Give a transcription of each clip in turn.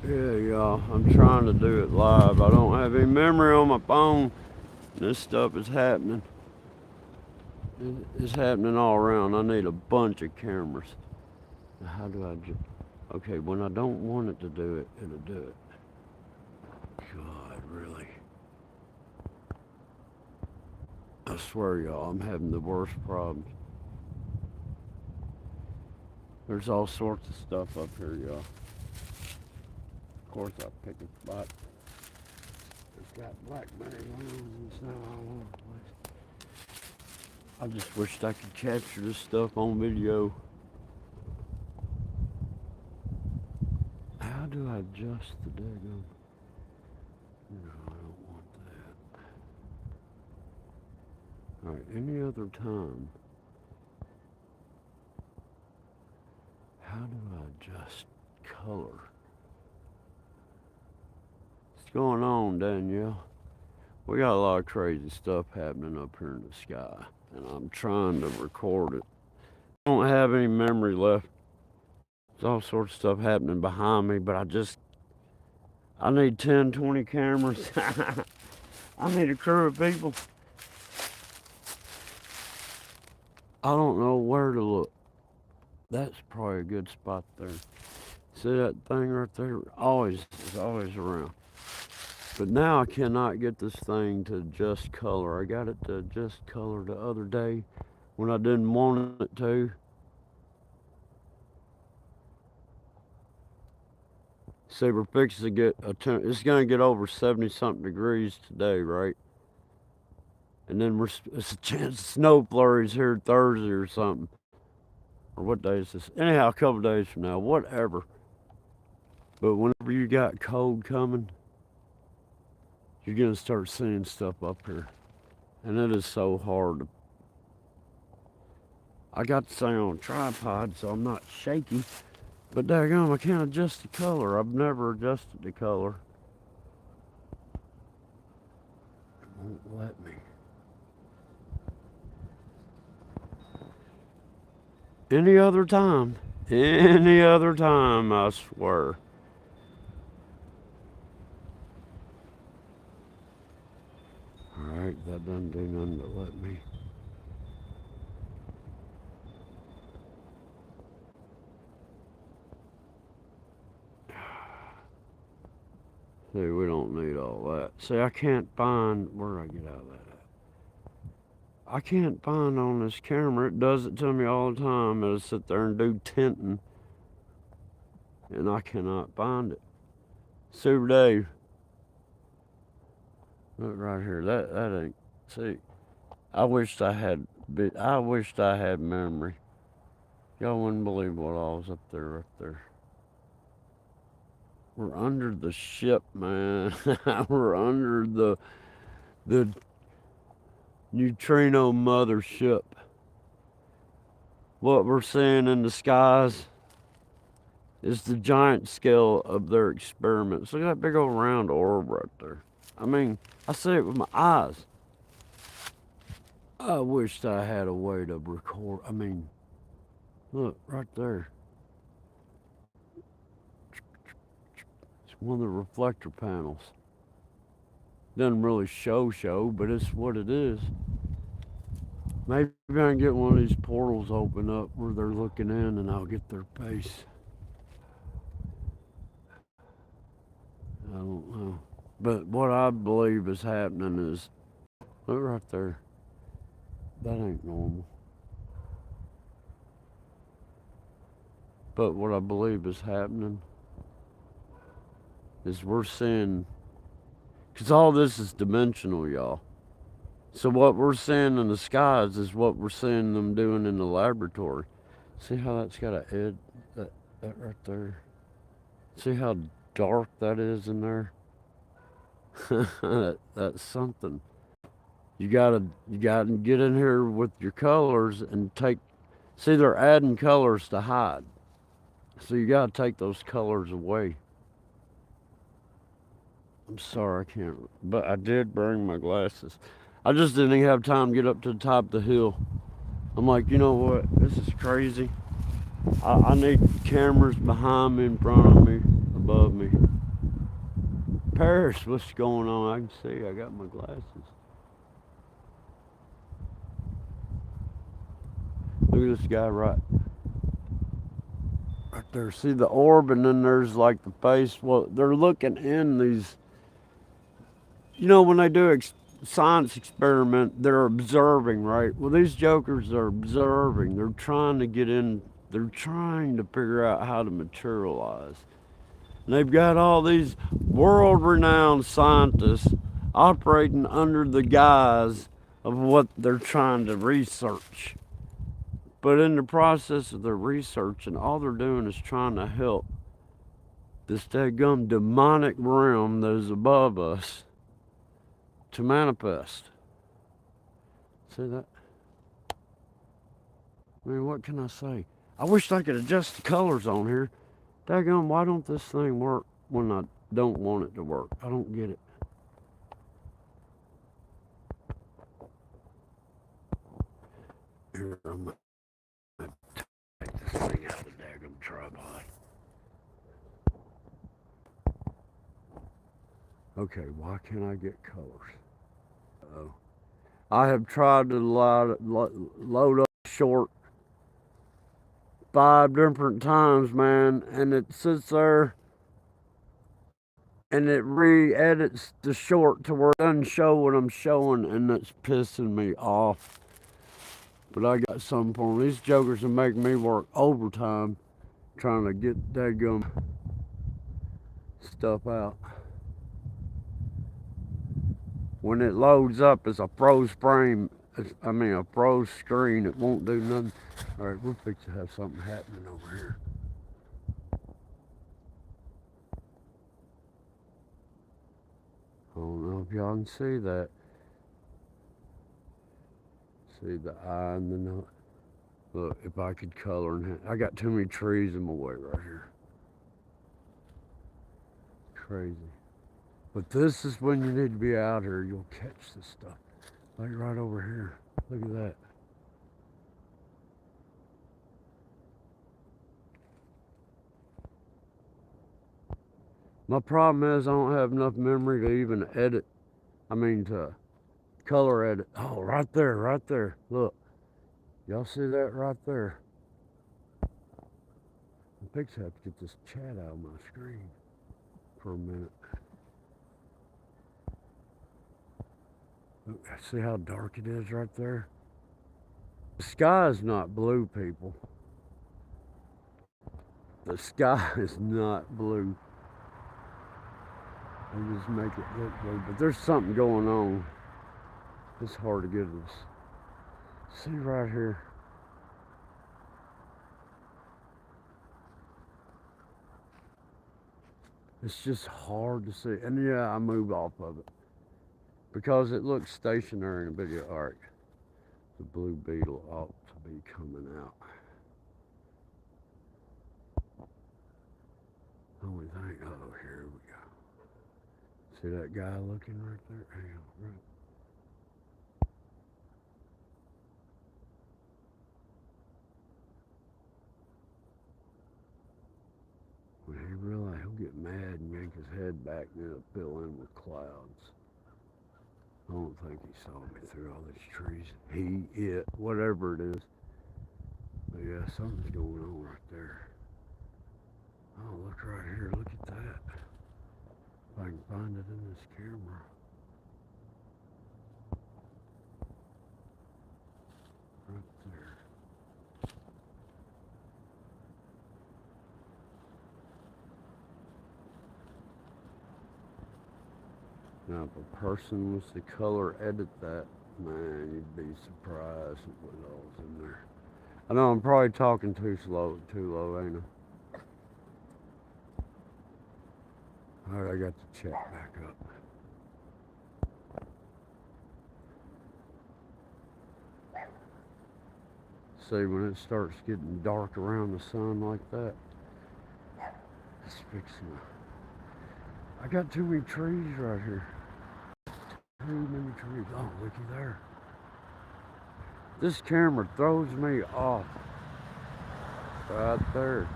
Yeah, y'all, I'm trying to do it live. I don't have any memory on my phone. This stuff is happening. It's happening all around. I need a bunch of cameras. How do I do? Okay, when I don't want it to do it, it'll do it. God, really? I swear, y'all, I'm having the worst problems. There's all sorts of stuff up here, y'all. Of course, I'll pick a spot. It's got blackberry lawns and snow all over the place. I just wished I could capture this stuff on video. How do I adjust the daggone? No, I don't want that. Alright, any other time. How do I adjust color? What's going on, Danielle? We got a lot of crazy stuff happening up here in the sky, and I'm trying to record it. I don't have any memory left. There's all sorts of stuff happening behind me, but I need 10, 20 cameras. I need a crew of people. I don't know where to look. That's probably a good spot there. See that thing right there? It's always around. But now I cannot get this thing to adjust color. I got it to adjust color the other day when I didn't want it to. See, we're fixing to get it's going to get over 70 something degrees today, right? And then it's a chance of snow flurries here Thursday or something. Or what day is this? Anyhow, a couple days from now, whatever. But whenever you got cold coming, you're going to start seeing stuff up here. And it is so hard to. I got the thing on a tripod, so I'm not shaky. But daggone, I can't adjust the color. I've never adjusted the color. It won't let me. Any other time, I swear. Alright, that doesn't do nothing but let me. See, we don't need all that. See, I can't find, where do I get out of that at? I can't find on this camera. It does it to me all the time. It'll sit there and do tinting. And I cannot find it. Super Dave. Look right here. That ain't. See, I wished I had memory. Y'all wouldn't believe what all was up there. We're under the ship, man. We're under the Neutrino mothership. What we're seeing in the skies is the giant scale of their experiments. Look at that big old round orb right there. I mean, I see it with my eyes. I wished I had a way to record. I mean, look right there. It's one of the reflector panels. Doesn't really show, but it's what it is. Maybe I can get one of these portals open up where they're looking in and I'll get their face. I don't know. But what I believe is happening is, look right there. That ain't normal. But what I believe is happening is we're seeing, because all this is dimensional, y'all. So what we're seeing in the skies is what we're seeing them doing in the laboratory. See how that's got an edge, that right there? See how dark that is in there? That's something. You gotta get in here with your colors and see, they're adding colors to hide. So you gotta take those colors away. I'm sorry, I can't, but I did bring my glasses. I just didn't even have time to get up to the top of the hill. I'm like, you know what? This is crazy. I need cameras behind me, in front of me, above me. Paris, what's going on? I can see. I got my glasses. Look at this guy right there. See the orb, and then there's like the face. Well, they're looking in these. You know, when they do science experiment, they're observing, right? Well, these jokers are observing. They're trying to get in. They're trying to figure out how to materialize. And they've got all these world-renowned scientists operating under the guise of what they're trying to research. But in the process of their research, and all they're doing is trying to help this daggum demonic realm that is above us to manifest. See that? I mean, what can I say? I wish I could adjust the colors on here. Daggum, why don't this thing work when I don't want it to work? I don't get it. Here, I'm going to take this thing out of the daggum tripod. Okay, why can't I get colors? Uh-oh. I have tried to load up short 5 different times, man, and it sits there and it re-edits the short to where it doesn't show what I'm showing, and that's pissing me off. But I got something for them. These jokers are making me work overtime trying to get daggum stuff out. When it loads up, it's a froze frame. A froze screen. It won't do nothing. All right, we're fixing to have something happening over here. I don't know if y'all can see that. See the eye and the nose. Look, if I could color in it. I got too many trees in my way right here. Crazy. But this is when you need to be out here. You'll catch this stuff. Like right over here. Look at that. My problem is I don't have enough memory to even edit. To color edit. Oh, right there. Look. Y'all see that right there? I'm fixing to have to get this chat out of my screen for a minute. See how dark it is right there? The sky is not blue, people. The sky is not blue. They just make it look blue, but there's something going on. It's hard to get this. See right here. It's just hard to see. And yeah, I move off of it because it looks stationary in a video. All right, the blue beetle ought to be coming out. Only thing, oh, here we go. See that guy looking right there? Hang on, right. When he realizes, he'll get mad and yank his head back, and it'll fill in with clouds. I don't think he saw me through all these trees. It, whatever it is. But yeah, something's going on right there. Oh, look right here. Look at that. If I can find it in this camera. Right there. Now, if a person was to color edit that, man, you'd be surprised at what all's in there. I know I'm probably talking too low, ain't I? All right, I got the check back up. See, when it starts getting dark around the sun like that, it's fixing it. I got too many trees right here. Too many trees. Oh, looky there. This camera throws me off. Right there.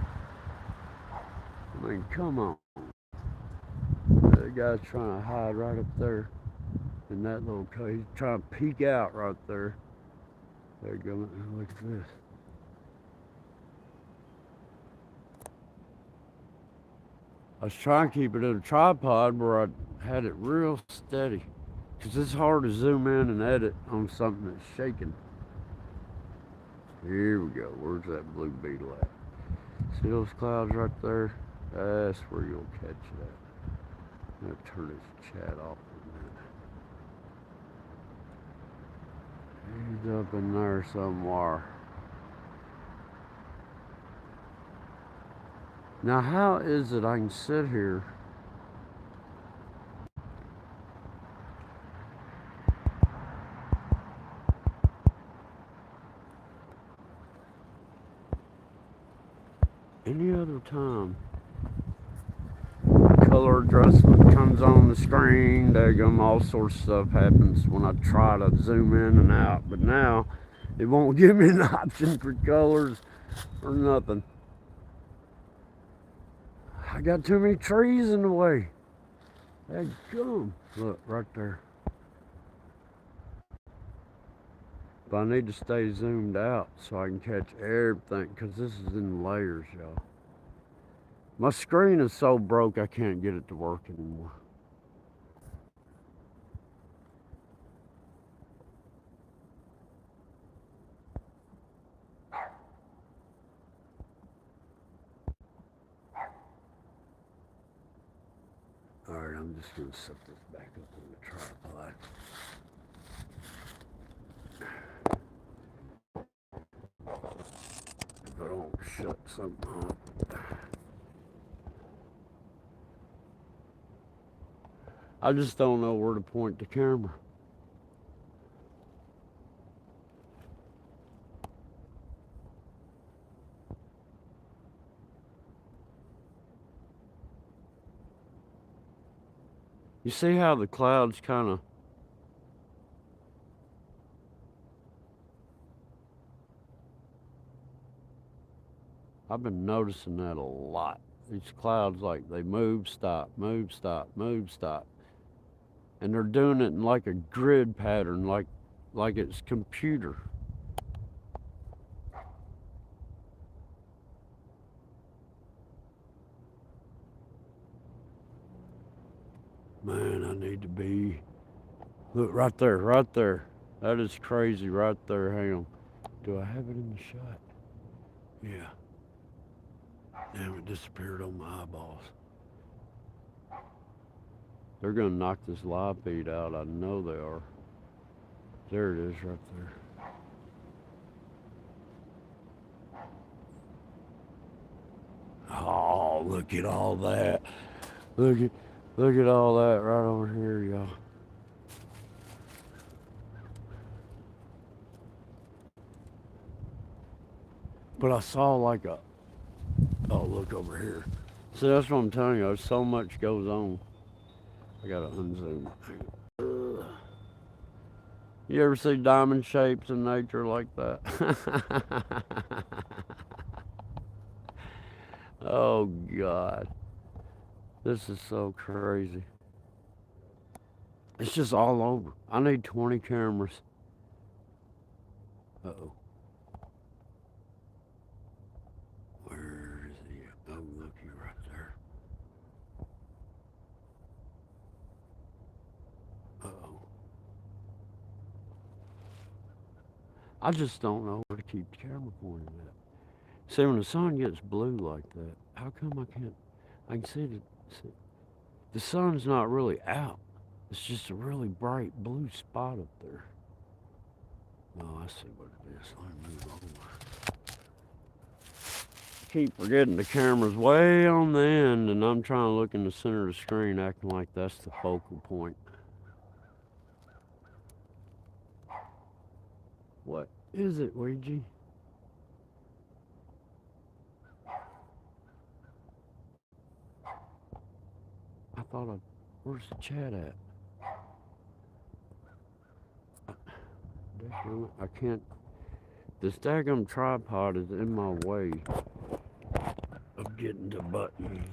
I mean, come on. That guy's trying to hide right up there in that little cave. He's trying to peek out right there. There you go. Look at this. I was trying to keep it in a tripod where I had it real steady. Because it's hard to zoom in and edit on something that's shaking. Here we go. Where's that blue beetle at? See those clouds right there? That's where you'll catch it at. I'm going to turn this chat off for a minute. He's up in there somewhere. Now, how is it I can sit here any other time? Color adjustment comes on the screen. Daggum, all sorts of stuff happens when I try to zoom in and out. But now, it won't give me an option for colors or nothing. I got too many trees in the way. Daggum. Look, right there. But I need to stay zoomed out so I can catch everything, because this is in layers, y'all. My screen is so broke I can't get it to work anymore. Alright, I'm just going to set this back up on the tripod. If I don't shut something off. I just don't know where to point the camera. You see how the clouds kind of... I've been noticing that a lot. These clouds, like, they move, stop, move, stop, move, stop. And they're doing it in like a grid pattern, like it's computer. Man, I need to be... Look, right there, right there. That is crazy right there. Hang on. Do I have it in the shot? Yeah. Damn, it disappeared on my eyeballs. They're going to knock this live feed out. I know they are. There it is right there. Oh, look at all that. Look at all that right over here, y'all. But I saw like a... Oh, look over here. See, that's what I'm telling you. So much goes on. I gotta unzoom. You ever see diamond shapes in nature like that? Oh, God. This is so crazy. It's just all over. I need 20 cameras. Uh-oh. Where is he? Oh, looky right there. Uh-oh. I just don't know where to keep the camera pointed at. See, when the sun gets blue like that, how come I can see the sun's not really out. It's just a really bright blue spot up there. Oh, I see what it is. Let me move over. Keep forgetting the camera's way on the end, and I'm trying to look in the center of the screen, acting like that's the focal point. What is it, Ouija? I thought where's the chat at? I can't. This daggum tripod is in my way of getting to buttons.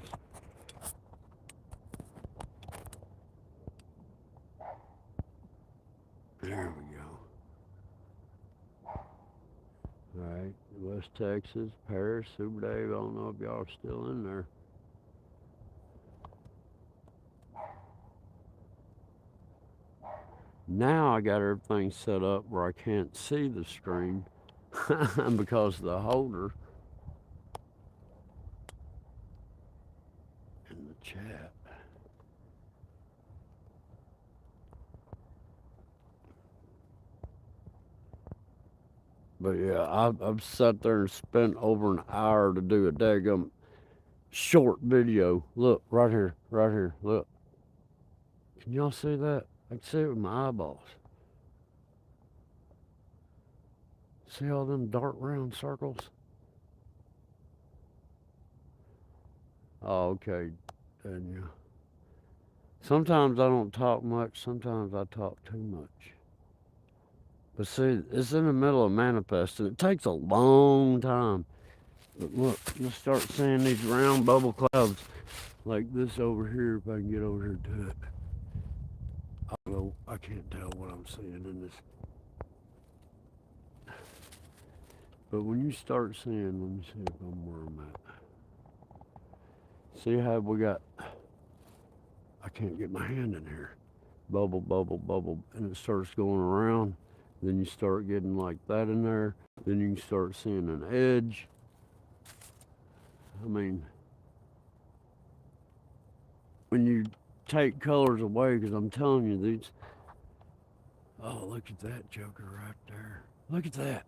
West Texas, Paris, Super Dave. I don't know if y'all are still in there. Now I got everything set up where I can't see the screen because of the holder in the chat. But yeah, I've sat there and spent over an hour to do a daggum short video. Look, right here, look. Can y'all see that? I can see it with my eyeballs. See all them dark round circles? Oh, okay. And yeah. Sometimes I don't talk much, sometimes I talk too much. But see, it's in the middle of manifesting. It takes a long time. But look, let's start seeing these round bubble clouds like this over here if I can get over here to it. Although I can't tell what I'm seeing in this. But when you start seeing, let me see if I'm where I'm at. See how we got, I can't get my hand in here. Bubble, bubble, bubble, and it starts going around. Then you start getting like that in there. Then you can start seeing an edge. I mean, when you take colors away, because I'm telling you, these, oh, look at that joker right there. Look at that.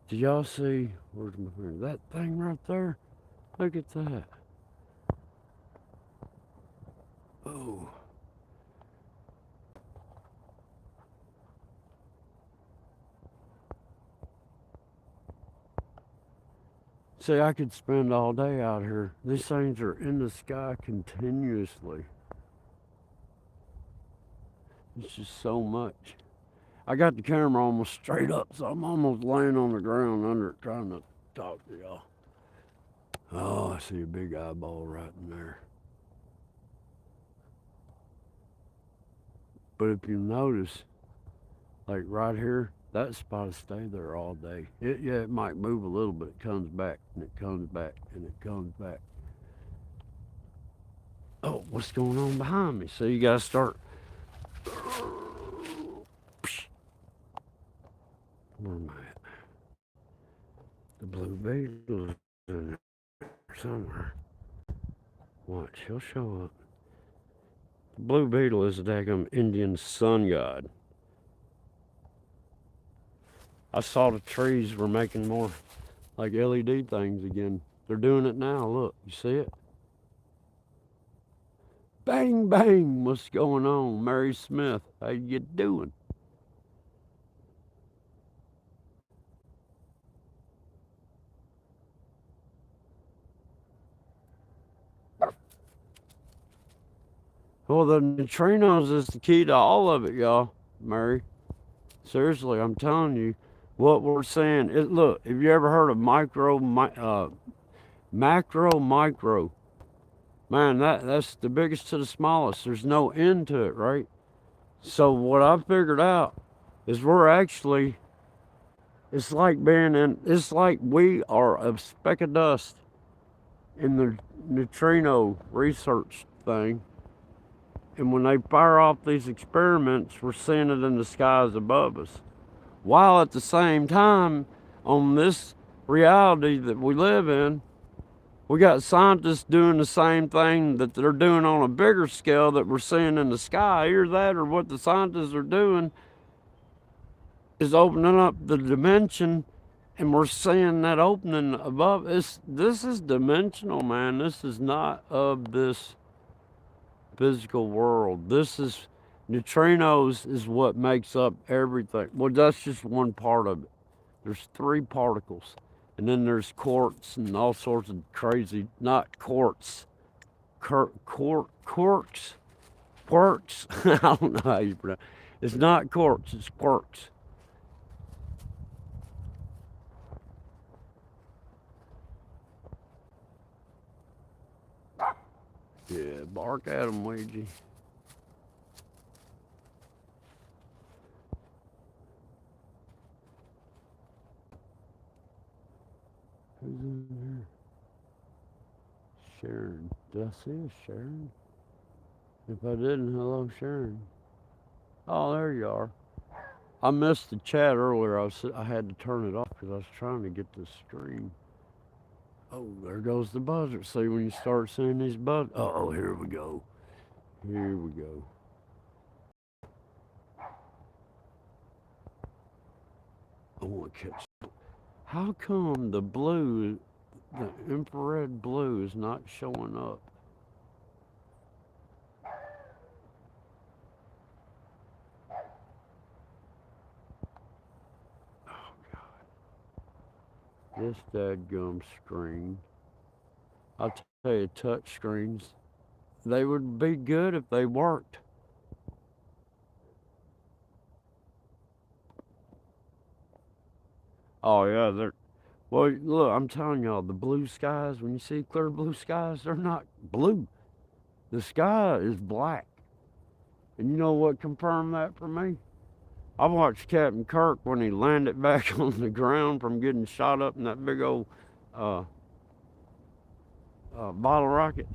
Do y'all see, where's my finger? That thing right there? Look at that. Oh. See, I could spend all day out here. These things are in the sky continuously. It's just so much. I got the camera almost straight up, so I'm almost laying on the ground under it trying to talk to y'all. Oh, I see a big eyeball right in there. But if you notice, like right here, that spot will stay there all day. It might move a little, but it comes back, and it comes back, and it comes back. Oh, what's going on behind me? So you gotta start. Where am I at? The blue beetle's in there somewhere. Watch, he'll show up. The blue beetle is a daggum Indian sun god. I saw the trees were making more like LED things again. They're doing it now. Look, you see it? Bang, bang. What's going on? Mary Smith, how you doing? Well, the neutrinos is the key to all of it, y'all, Mary. Seriously, I'm telling you, what we're saying is, look, have you ever heard of macro, micro? Man, that's the biggest to the smallest. There's no end to it, right? So what I figured out is we're actually, it's like we are a speck of dust in the neutrino research thing. And when they fire off these experiments, we're seeing it in the skies above us. While at the same time, on this reality that we live in, we got scientists doing the same thing that they're doing on a bigger scale that we're seeing in the sky. Either that or what the scientists are doing is opening up the dimension, and we're seeing that opening above. This is dimensional, man. This is not of this physical world. This is neutrinos is what makes up everything. Well, that's just one part of it. There's 3 particles, and then there's quarks and all sorts of crazy, not quartz, quarks. I don't know how you pronounce it. It's not quartz, it's quarks. Yeah, bark at them, Ouija. Who's in here? Sharon. Did I see a Sharon? If I didn't, hello, Sharon. Oh, there you are. I missed the chat earlier. I had to turn it off because I was trying to get the screen. Oh, there goes the buzzer. See, when you start seeing these buzzers. Oh, here we go. Here we go. I want to catch. How come the blue, the infrared blue, is not showing up? Oh, God. This dadgum screen. I'll tell you, touch screens, they would be good if they worked. Oh, yeah, they're. Well, look, I'm telling y'all, the blue skies, when you see clear blue skies, they're not blue. The sky is black. And you know what confirmed that for me? I watched Captain Kirk when he landed back on the ground from getting shot up in that big old uh, bottle rocket.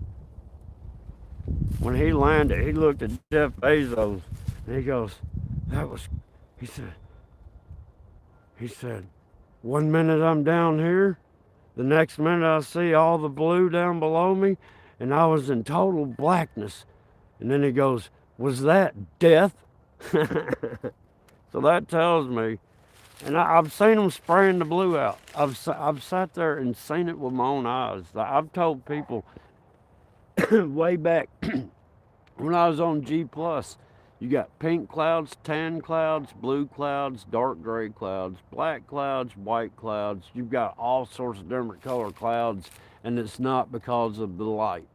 When he landed, he looked at Jeff Bezos and he goes, that was, he said, 1 minute I'm down here, the next minute I see all the blue down below me, and I was in total blackness. And then he goes, was that death? So that tells me, and I've seen them spraying the blue out. I've sat there and seen it with my own eyes. I've told people way back when I was on G Plus, you got pink clouds, tan clouds, blue clouds, dark gray clouds, black clouds, white clouds. You've got all sorts of different color clouds, and it's not because of the light.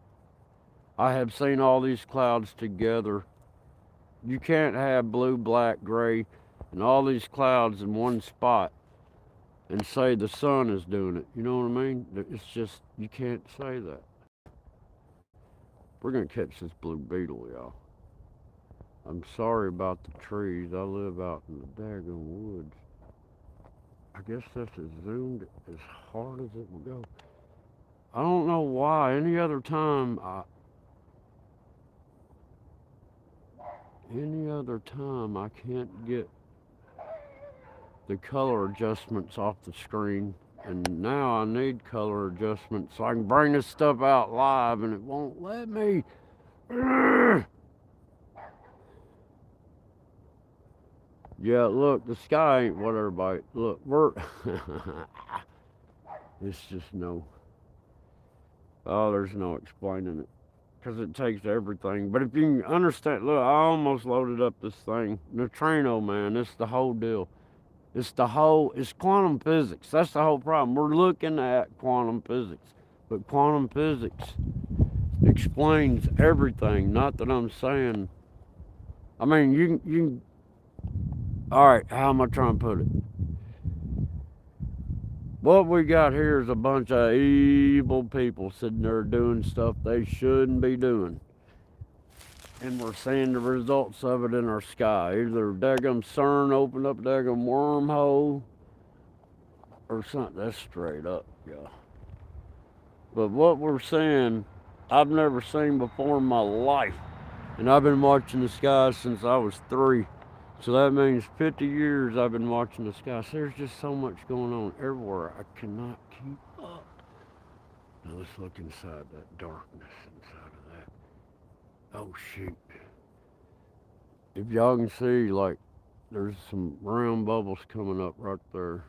I have seen all these clouds together. You can't have blue, black, gray, and all these clouds in one spot and say the sun is doing it. You know what I mean? It's just, you can't say that. We're going to catch this blue beetle, y'all. I'm sorry about the trees. I live out in the daggone woods. I guess that's as zoomed as hard as it will go. I don't know why. Any other time I can't get the color adjustments off the screen, and now I need color adjustments so I can bring this stuff out live, and it won't let me. Yeah, look, the sky ain't what everybody. Look, it's just no. Oh, there's no explaining it. Because it takes everything. But if you can understand, look, I almost loaded up this thing. Neutrino, man, it's the whole deal. It's quantum physics. That's the whole problem. We're looking at quantum physics. But quantum physics explains everything. Not that I'm saying, I mean, you all right, how am I trying to put it? What we got here is a bunch of evil people sitting there doing stuff they shouldn't be doing. And we're seeing the results of it in our sky. Either daggum CERN opened up a daggum wormhole or something. That's straight up, yeah. But what we're seeing, I've never seen before in my life. And I've been watching the sky since I was 3. So that means 50 years I've been watching the sky. So there's just so much going on everywhere. I cannot keep up. Now let's look inside that darkness inside of that. Oh shoot. If y'all can see, like, there's some round bubbles coming up right there.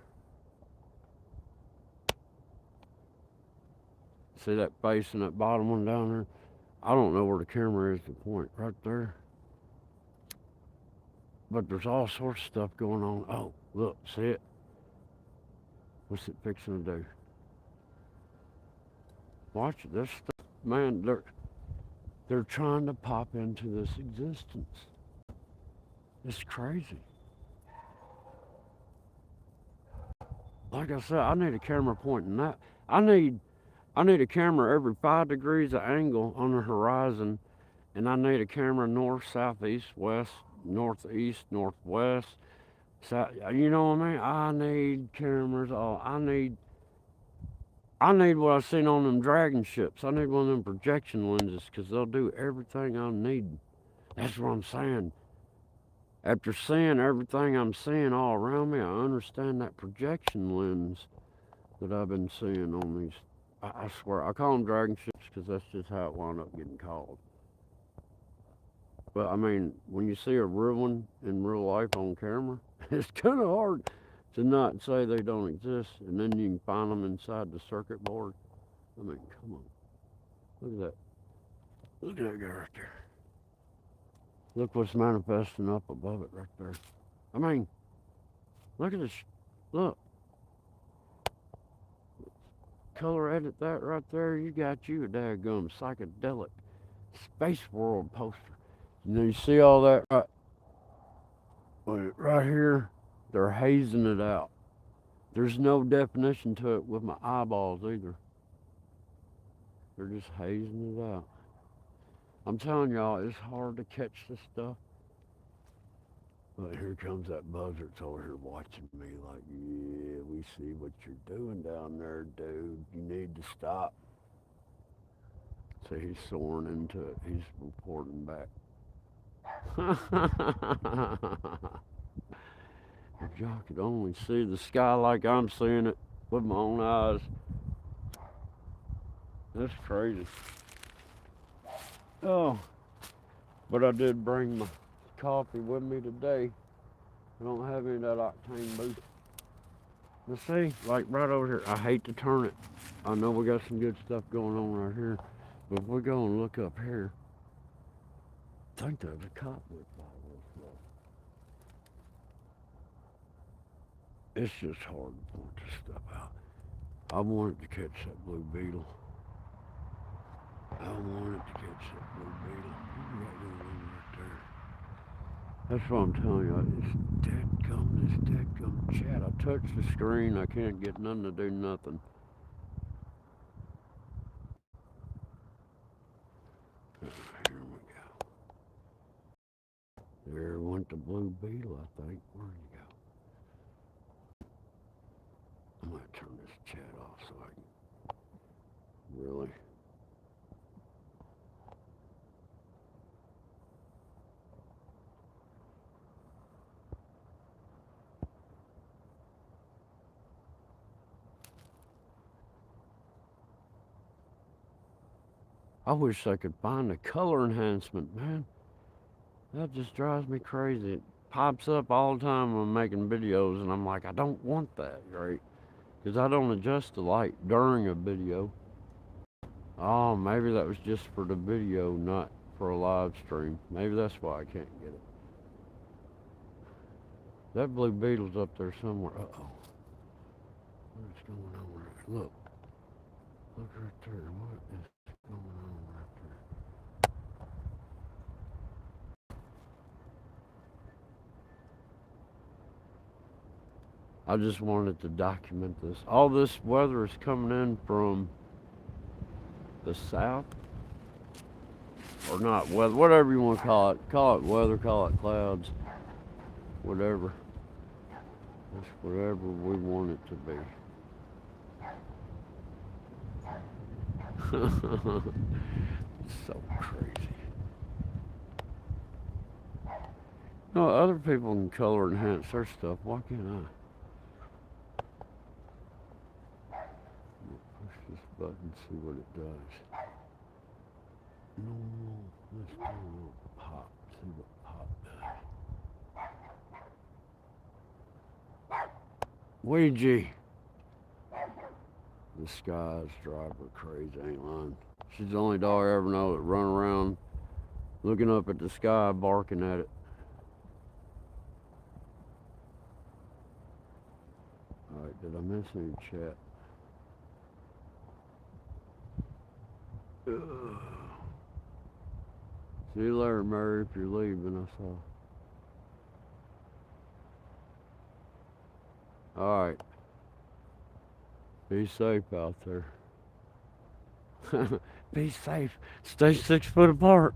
See that face and that bottom one down there? I don't know where the camera is to point. Right there. But there's all sorts of stuff going on. Oh, look, see it? What's it fixing to do? Watch it. This stuff, man, they're trying to pop into this existence. It's crazy. Like I said, I need a camera pointing that. I need a camera every 5 degrees of angle on the horizon, and I need a camera north, south, east, west, northeast, northwest. South, you know what I mean? I need cameras. I need I need what I seen on them dragon ships. I need one of them projection lenses because they'll do everything I need. That's what I'm saying. After seeing everything I'm seeing all around me, I understand that projection lens that I've been seeing on these. I swear, I call them dragon ships because that's just how it wound up getting called. But I mean, when you see a real one in real life on camera, it's kind of hard to not say they don't exist, and then you can find them inside the circuit board. I mean, come on, look at that. Look at that guy right there. Look what's manifesting up above it right there. I mean, look at this. Look, color edit that right there. You got you a daggum psychedelic space world poster. You see all that right here? They're hazing it out. There's no definition to it with my eyeballs either. They're just hazing it out. I'm telling y'all, it's hard to catch this stuff. But here comes that buzzard. It's over here watching me like, yeah, we see what you're doing down there, dude. You need to stop. So he's soaring into it. He's reporting back. If y'all could only see the sky like I'm seeing it with my own eyes. That's crazy. Oh, but I did bring my coffee with me today. I don't have any of that octane boost. Now see, like right over here, I hate to turn it. I know we got some good stuff going on right here, but if we go and look up here, I think there's a cottonwood by this. It's just hard to point this stuff out. I wanted to catch that blue beetle. I wanted to catch that blue beetle. Right there. That's what I'm telling you. It's dead gum chat. I touched the screen. I can't get nothing to do nothing. Here we go. There went the blue beetle, I think. Where'd he go? I'm going to turn this chat off so I can really. I wish I could find a color enhancement, man. That just drives me crazy. It pops up all the time when I'm making videos, and I'm like, I don't want that, right? Because I don't adjust the light during a video. Oh, maybe that was just for the video, not for a live stream. Maybe that's why I can't get it. That blue beetle's up there somewhere. Uh-oh. What's going on right there? Look. Look right there. What is going on right there? I just wanted to document this. All this weather is coming in from the south. Or not weather, whatever you want to call it. Call it weather, call it clouds. Whatever. It's whatever we want it to be. It's so crazy. No, other people can color enhance their stuff. Why can't I? Push this button and see what it does. No, let's do a little pop. See what pop does. Ouija. The Sky's drive her crazy, ain't lying. She's the only dog I ever know that run around looking up at the sky, barking at it. Alright, did I miss any chat? Ugh. See you later, Mary, if you're leaving, I saw. Alright. Be safe out there. Be safe. Stay 6 foot apart.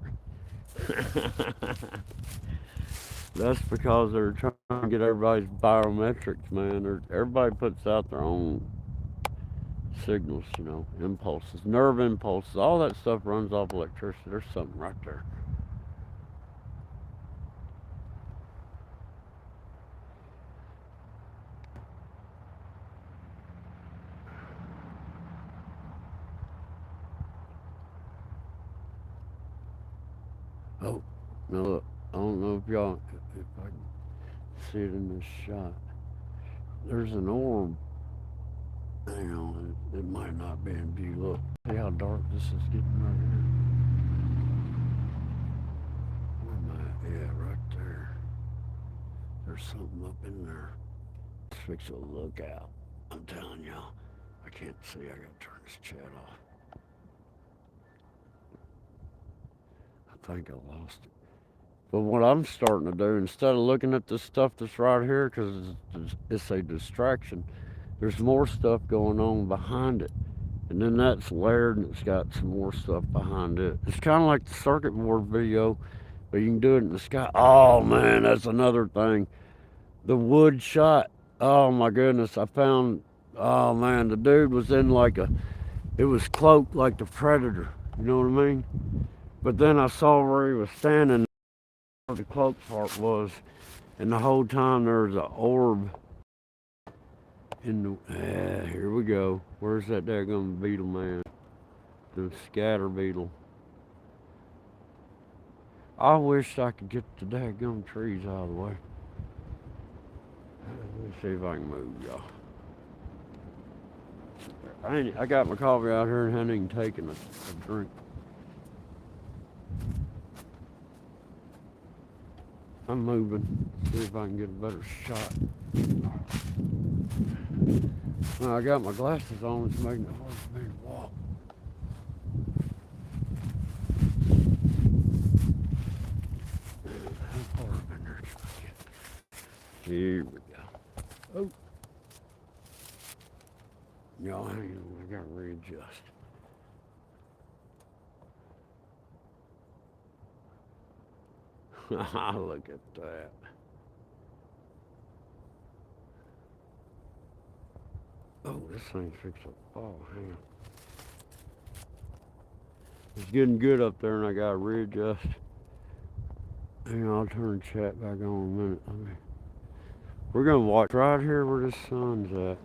That's because they're trying to get everybody's biometrics, man. Everybody puts out their own signals, you know, impulses, nerve impulses, all that stuff runs off electricity. There's something right there. Oh, now look, I don't know if y'all, if I can see it in this shot. There's an orb. Hang on, it might not be in view. Look, see how dark this is getting right here? Where am I? Yeah, right there. There's something up in there. Let's fix a lookout. I'm telling y'all, I can't see. I gotta turn this chat off. I think I lost it. But what I'm starting to do, instead of looking at the stuff that's right here, because it's a distraction, there's more stuff going on behind it. And then that's layered and it's got some more stuff behind it. It's kind of like the circuit board video, but you can do it in the sky. Oh man, that's another thing. The wood shot. Oh my goodness, I found, oh man, the dude was in like it was cloaked like the Predator. You know what I mean? But then I saw where he was standing, where the cloak part was, and the whole time there was an orb in the, here we go. Where's that daggum beetle, man? The scatter beetle. I wish I could get the daggum trees out of the way. Let me see if I can move, y'all. I got my coffee out here and I ain't even taken a drink. I'm moving. See if I can get a better shot. Well, I got my glasses on. It's making it hard for me to walk. How far up in there should I get? Here we go. Oh. Y'all hang on. I gotta readjust. Look at that. Oh, this thing's fixed to fall. Hang on. It's getting good up there and I gotta readjust. Hang on, I'll turn the chat back on in a minute. We're gonna watch right here where the sun's at.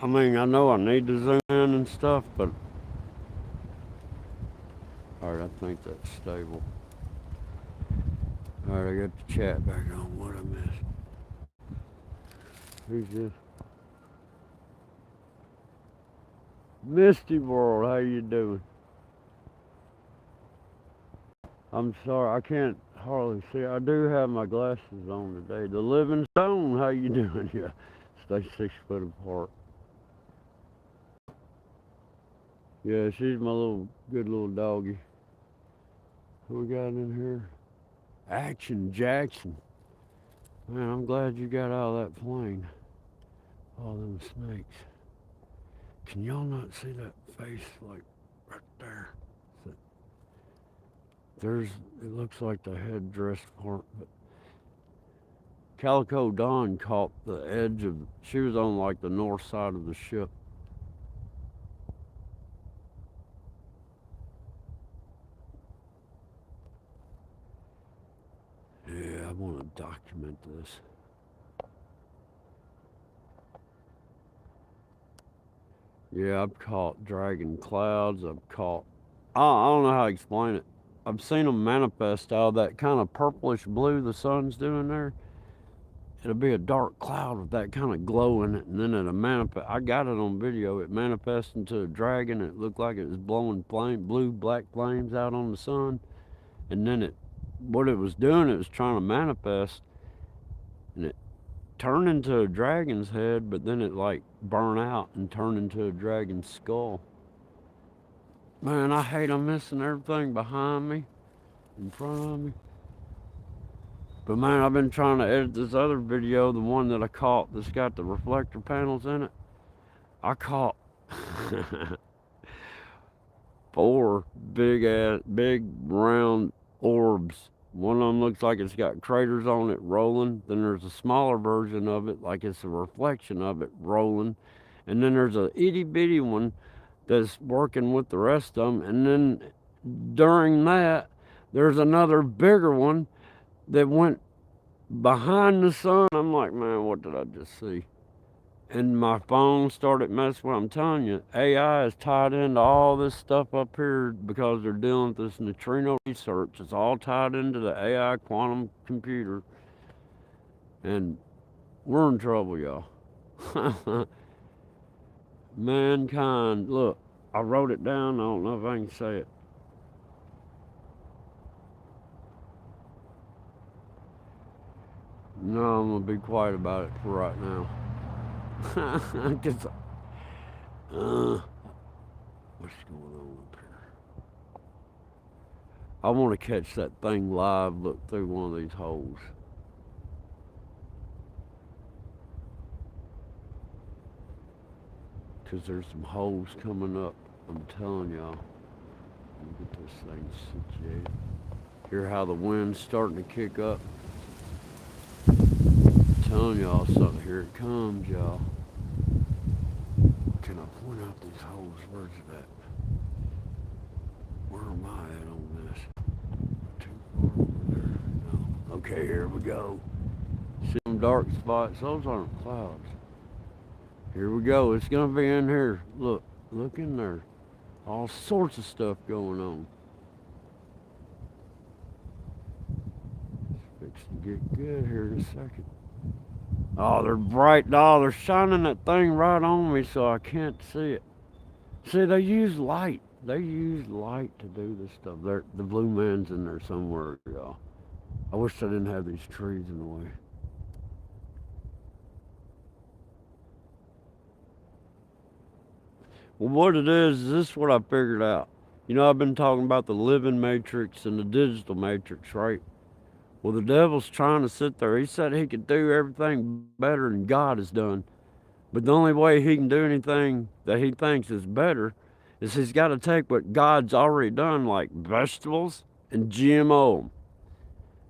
I mean, I know I need to zoom in and stuff, but alright, I think that's stable. Alright, I got the chat back on. What I missed? Who's this? Misty World, how you doing? I'm sorry, I can't hardly see. I do have my glasses on today. The Living Stone, how you doing? Yeah, stay 6 foot apart. Yeah, she's my good little doggy. Who we got in here? Action Jackson. Man, I'm glad you got out of that plane. All them snakes. Can y'all not see that face, like, right there? It looks like the headdress part, but Calico Dawn caught the edge of, she was on like the north side of the ship. Yeah, I want to document this. Yeah, I've caught dragon clouds. I don't know how to explain it. I've seen them manifest out of that kind of purplish blue the sun's doing there. It'll be a dark cloud with that kind of glow in it, and then it'll manifest. I got it on video. It manifests into a dragon. It looked like it was blowing blue, black flames out on the sun. And then what it was doing, it was trying to manifest, and it turned into a dragon's head, but then it like burned out and turned into a dragon's skull. Man, I hate I'm missing everything behind me, in front of me. But man, I've been trying to edit this other video, the one that I caught that's got the reflector panels in it. I caught 4 big round orbs One of them looks like it's got craters on it rolling. Then there's a smaller version of it, like it's a reflection of it rolling. And then there's a itty bitty one that's working with the rest of them. And then during that, there's another bigger one that went behind the sun. I'm like, man, what did I just see? And my phone started messing with. I'm telling you, AI is tied into all this stuff up here because they're dealing with this neutrino research. It's all tied into the AI quantum computer, and we're in trouble, y'all. Mankind, look, I wrote it down. I don't know if I can say it. No, I'm gonna be quiet about it for right now. Cause, what's going on up here? I want to catch that thing live, look through one of these holes. Because there's some holes coming up. I'm telling y'all. Let me get this thing situated. Hear how the wind's starting to kick up? I'm telling y'all something. Here it comes, y'all. Can I point out these holes? Where's it at? Where am I at on this? Too far over there. No. Okay, here we go. See them dark spots? Those aren't clouds. Here we go. It's gonna be in here. Look in there. All sorts of stuff going on. It's fixing to get good here in a second. Oh, they're bright. Oh, they're shining that thing right on me so I can't see it. See, they use light. They use light to do this stuff. The blue man's in there somewhere, y'all. I wish I didn't have these trees in the way. Well, what it is this is what I figured out. You know, I've been talking about the living matrix and the digital matrix, right? Well, the devil's trying to sit there. He said he could do everything better than God has done. But the only way he can do anything that he thinks is better is he's got to take what God's already done, like vegetables and GMO.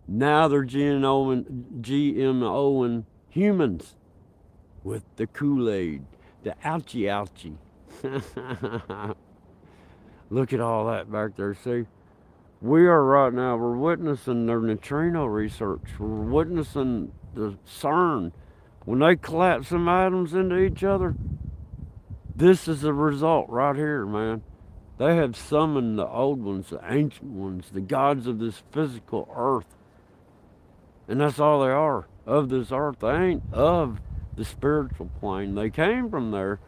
Now they're GMOing humans with the Kool-Aid, the ouchie ouchie. Look at all that back there, see? We are right now, we're witnessing their neutrino research. We're witnessing the CERN. When they collapse some atoms into each other, this is the result right here, man. They have summoned the old ones, the ancient ones, the gods of this physical earth. And that's all they are, of this earth. They ain't of the spiritual plane. They came from there,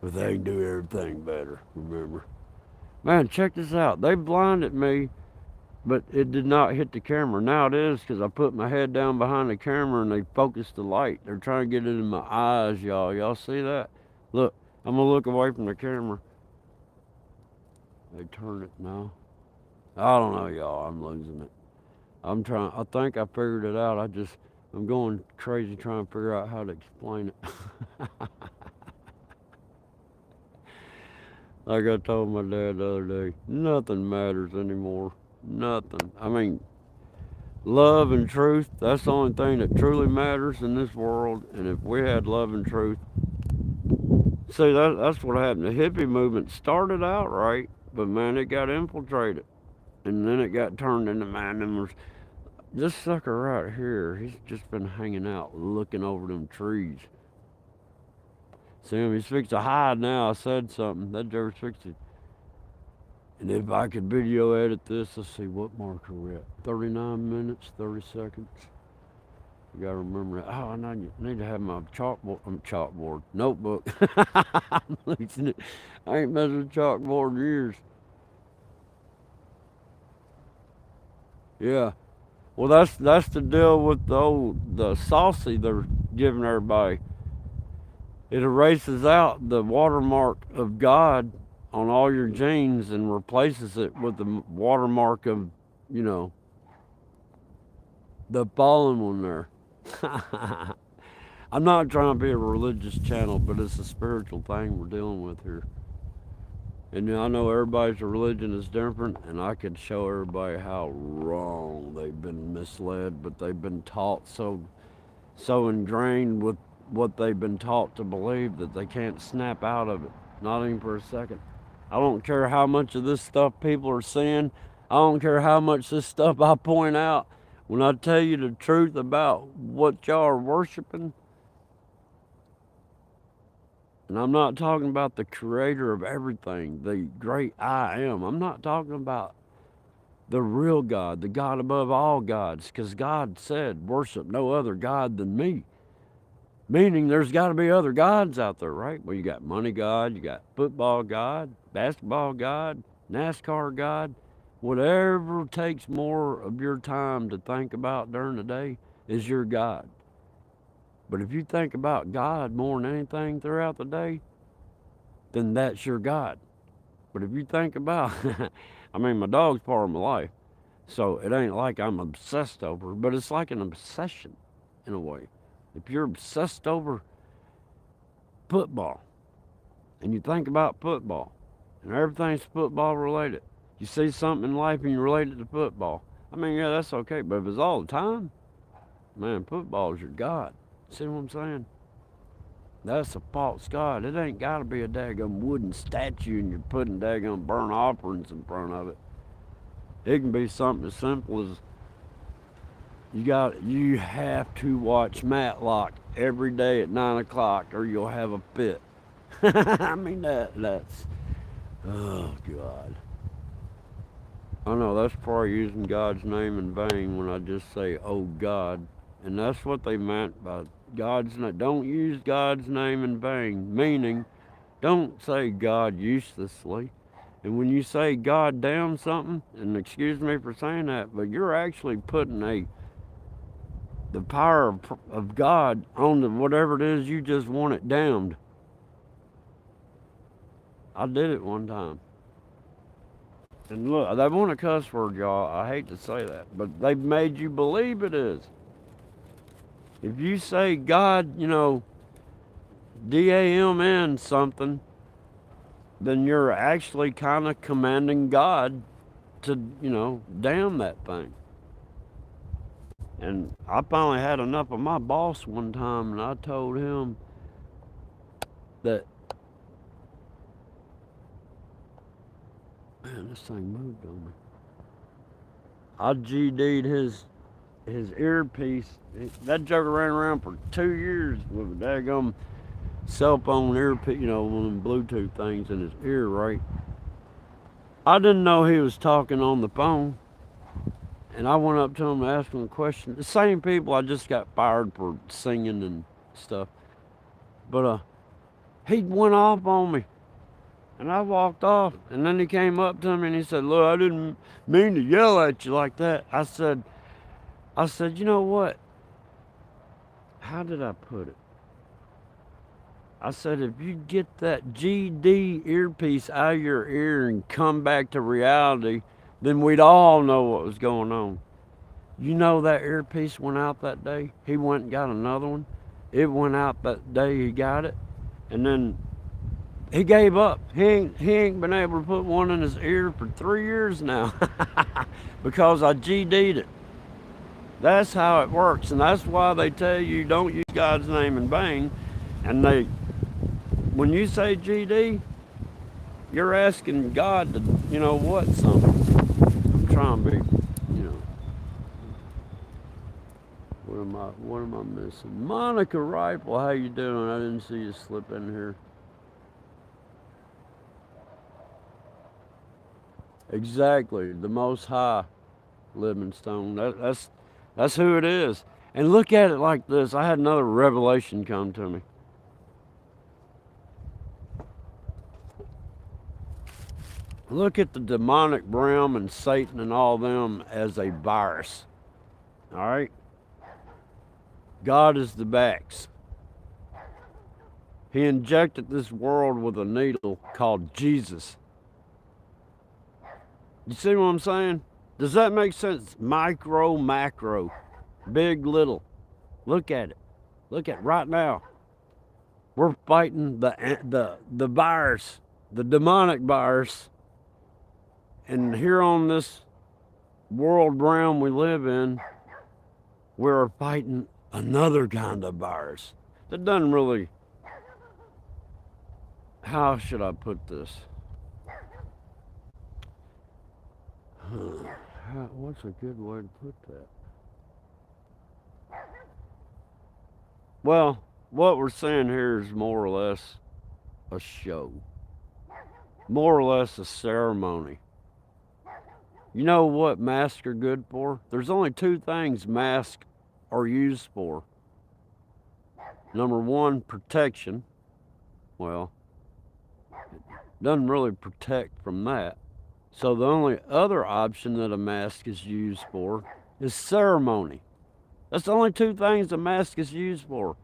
but they can do everything better, remember. Man, check this out. They blinded me, but it did not hit the camera. Now it is, because I put my head down behind the camera and they focused the light. They're trying to get it in my eyes, y'all. Y'all see that? Look, I'm going to look away from the camera. They turn it now. I don't know, y'all. I'm losing it. I think I figured it out. I'm going crazy trying to figure out how to explain it. Like I told my dad the other day, nothing matters anymore. Nothing. I mean, love and truth, that's the only thing that truly matters in this world. And if we had love and truth, see, that's what happened. The hippie movement started out right, but man, it got infiltrated. And then it got turned into, man, them was, this sucker right here, he's just been hanging out looking over them trees. See him, he's fixed to hide now. I said something. That Jerry's fixed it. And if I could video edit this, let's see what marker we're at. 39 minutes, 30 seconds. You gotta remember that. Oh, I need to have my chalkboard, notebook. I'm losing it. I ain't messed with chalkboard in years. Yeah. Well, that's the deal with the saucy they're giving everybody. It erases out the watermark of God on all your genes and replaces it with the watermark of, you know, the fallen one there. I'm not trying to be a religious channel, but it's a spiritual thing we're dealing with here. And I know everybody's religion is different, and I could show everybody how wrong they've been misled, but they've been taught so ingrained with what they've been taught to believe that they can't snap out of it, not even for a second. I don't care how much of this stuff people are seeing. I don't care how much this stuff I point out. When I tell you the truth about what y'all are worshiping, and I'm not talking about the creator of everything, the great I am. I'm not talking about the real God, the God above all gods, because God said, worship no other God than me. Meaning there's got to be other gods out there, right? Well, you got money God, you got football God, basketball God, NASCAR God. Whatever takes more of your time to think about during the day is your God. But if you think about God more than anything throughout the day, then that's your God. But if you think about, I mean, my dog's part of my life, so it ain't like I'm obsessed over her, but it's like an obsession in a way. If you're obsessed over football and you think about football and everything's football related, you see something in life and you relate it to football. I mean, yeah, that's okay, but if it's all the time, man, football is your God. See what I'm saying? That's a false God. It ain't got to be a daggum wooden statue and you're putting daggum burnt offerings in front of it. It can be something as simple as you have to watch Matlock every day at 9 o'clock or you'll have a fit. I mean that's oh God. I know that's probably using God's name in vain when I just say oh God. And that's what they meant by God's name. Don't use God's name in vain, meaning don't say God uselessly. And when you say God damn something, and excuse me for saying that, but you're actually putting the power of God on whatever it is you just want it damned. I did it one time. And look, they want a cuss word, y'all. I hate to say that, but they've made you believe it is. If you say God, DAMN something, then you're actually kind of commanding God to, damn that thing. And I finally had enough of my boss one time, and I told him that, man, this thing moved on me. I GD'd his earpiece. That joker ran around for 2 years with a daggum cell phone earpiece, one of them Bluetooth things in his ear, right? I didn't know he was talking on the phone. And I went up to him and asked him a question. The same people I just got fired for singing and stuff. But he went off on me. And I walked off. And then he came up to me and he said, look, I didn't mean to yell at you like that. I said, you know what? How did I put it? I said, if you get that GD earpiece out of your ear and come back to reality, then we'd all know what was going on. You know that earpiece went out that day? He went and got another one. It went out that day he got it. And then he gave up. He ain't been able to put one in his ear for 3 years now. Because I GD'd it. That's how it works. And that's why they tell you don't use God's name in vain. And when you say GD, you're asking God to, something. I'm trying to be, what am I missing? Monica Rifle, how you doing? I didn't see you slip in here. Exactly, the Most High, Livingstone. That's who it is. And look at it like this. I had another revelation come to me. Look at the demonic realm and Satan and all them as a virus. All right? God is the backs. He injected this world with a needle called Jesus. You see what I'm saying? Does that make sense? Micro, macro, big, little. Look at it. Look at it right now. We're fighting the virus the demonic virus, and here on this world realm we live in, we're fighting another kind of virus that doesn't really, how should I put this? What's a good way to put that? Well, what we're saying here is more or less a show, more or less a ceremony. You know what masks are good for? There's only two things masks are used for. Number one, protection. Well, it doesn't really protect from that. So the only other option that a mask is used for is ceremony. That's the only two things a mask is used for: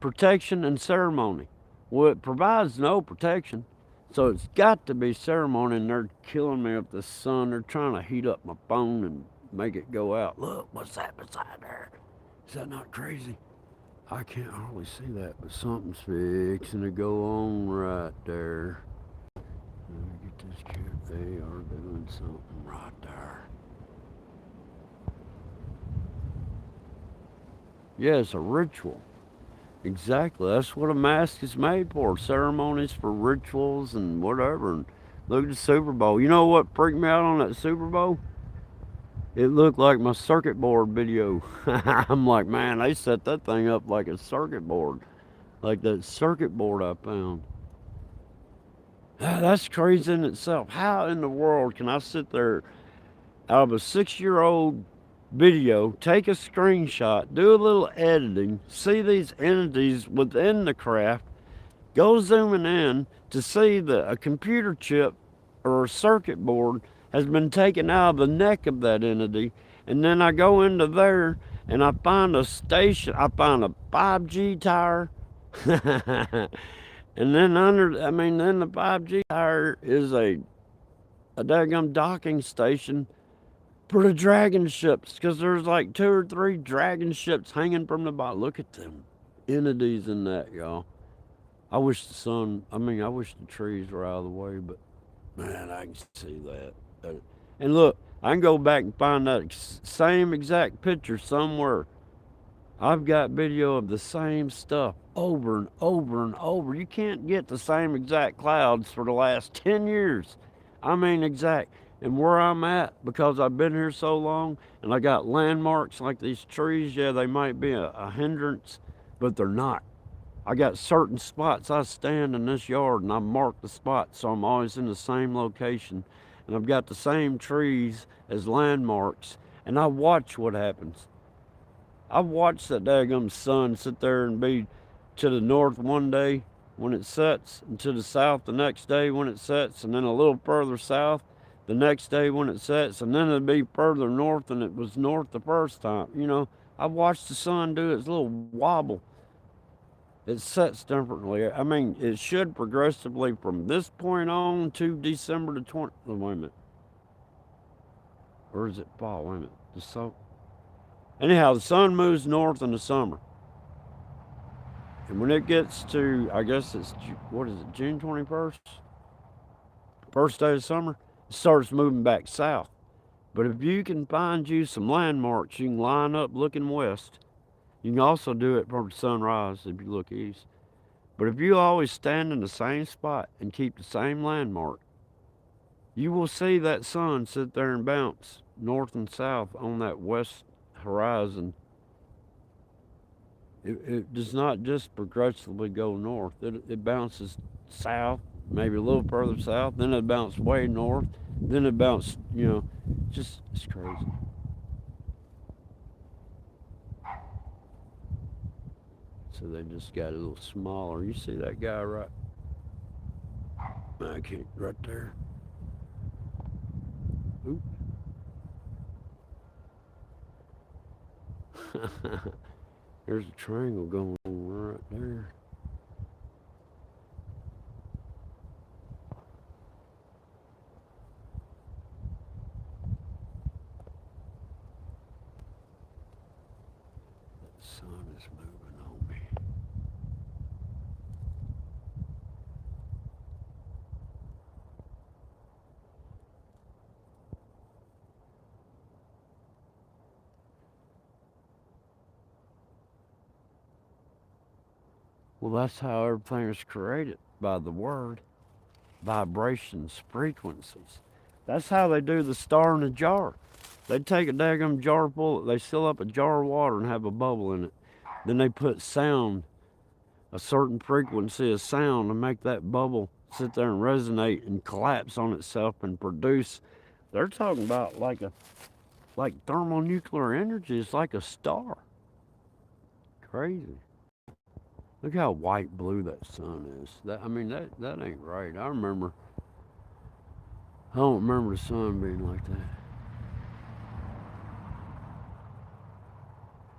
protection and ceremony. Well, it provides no protection, so it's got to be ceremony, and they're killing me with the sun. They're trying to heat up my phone and make it go out. Look, what's that beside there? Is that not crazy? I can't hardly see that, but something's fixing to go on right there. Let me get this kid. They are doing something right there. Yeah, it's a ritual. Exactly. That's what a mask is made for. Ceremonies for rituals and whatever. And look at the Super Bowl. You know what freaked me out on that Super Bowl? It looked like my circuit board video. I'm like, man, they set that thing up like a circuit board. Like that circuit board I found. That's crazy in itself. How in the world can I sit there out of a 6-year-old video, take a screenshot, do a little editing, see these entities within the craft, go zooming in to see that a computer chip or a circuit board has been taken out of the neck of that entity, and then I go into there and I find a station, I find a 5G tower. And then then the 5G tower is a daggum docking station for the dragon ships, because there's like 2 or 3 dragon ships hanging from the bottom. Look at them entities in that, y'all. I wish the trees were out of the way, but man, I can see that. And look, I can go back and find that same exact picture somewhere. I've got video of the same stuff over and over and over. You can't get the same exact clouds for the last 10 years. I mean, exact. And where I'm at, because I've been here so long and I got landmarks like these trees, yeah, they might be a hindrance, but they're not. I got certain spots I stand in this yard and I mark the spot, so I'm always in the same location. And I've got the same trees as landmarks, and I watch what happens. I've watched that daggum sun sit there and be to the north one day when it sets, and to the south the next day when it sets, and then a little further south the next day when it sets, and then it'd be further north than it was north the first time. I've watched the sun do its little wobble. It sets differently. I mean, it should progressively from this point on to December the 20th. Wait a minute. Or is it fall? Wait a minute. Anyhow, the sun moves north in the summer. And when it gets to, I guess it's, what is it, June 21st? First day of summer, it starts moving back south. But if you can find you some landmarks, you can line up looking west. You can also do it from sunrise if you look east. But if you always stand in the same spot and keep the same landmark, you will see that sun sit there and bounce north and south on that west horizon. It does not just progressively go north. It bounces south, maybe a little further south, then it bounces way north, then it bounces, it's crazy. So they just got a little smaller. You see that guy right? I can't, right there. Oop. There's a triangle going on right there. The sun is moving on me. Well, that's how everything is created, by the word, vibrations, frequencies. That's how they do the star in a jar. They take a daggum jar full, they fill up a jar of water and have a bubble in it. Then they put sound, a certain frequency of sound, to make that bubble sit there and resonate and collapse on itself and produce. They're talking about like thermonuclear energy. It's like a star. Crazy. Look how white blue that sun is. That ain't right. I don't remember the sun being like that.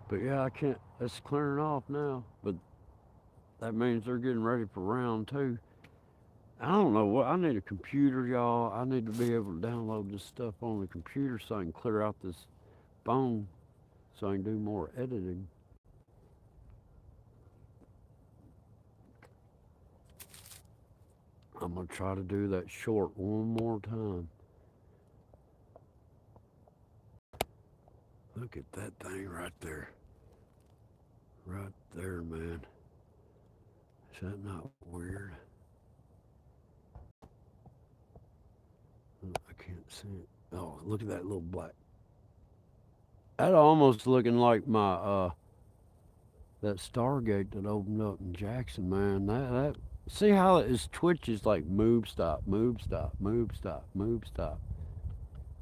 But yeah, I can't. It's clearing off now. But that means they're getting ready for round two. I don't know what. I need a computer, y'all. I need to be able to download this stuff on the computer so I can clear out this phone so I can do more editing. I'm going to try to do that short one more time. Look at that thing right there. Right there, man. Is that not weird? I can't see it. Oh, look at that little black. That almost looking like my that Stargate that opened up in Jackson, man. That see how it twitches like move, stop, move, stop, move, stop, move, stop.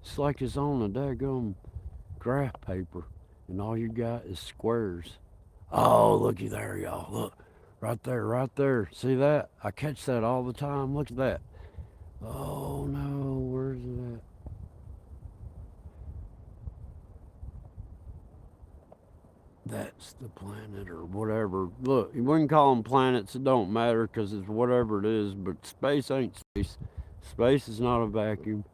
It's like it's on a daggum graph paper, and all you got is squares. Oh, looky there, y'all. Look, right there, right there. See that? I catch that all the time. Look at that. Oh no, where's it at? That's the planet or whatever. Look, we can call them planets. It don't matter because it's whatever it is. But space ain't space. Space is not a vacuum.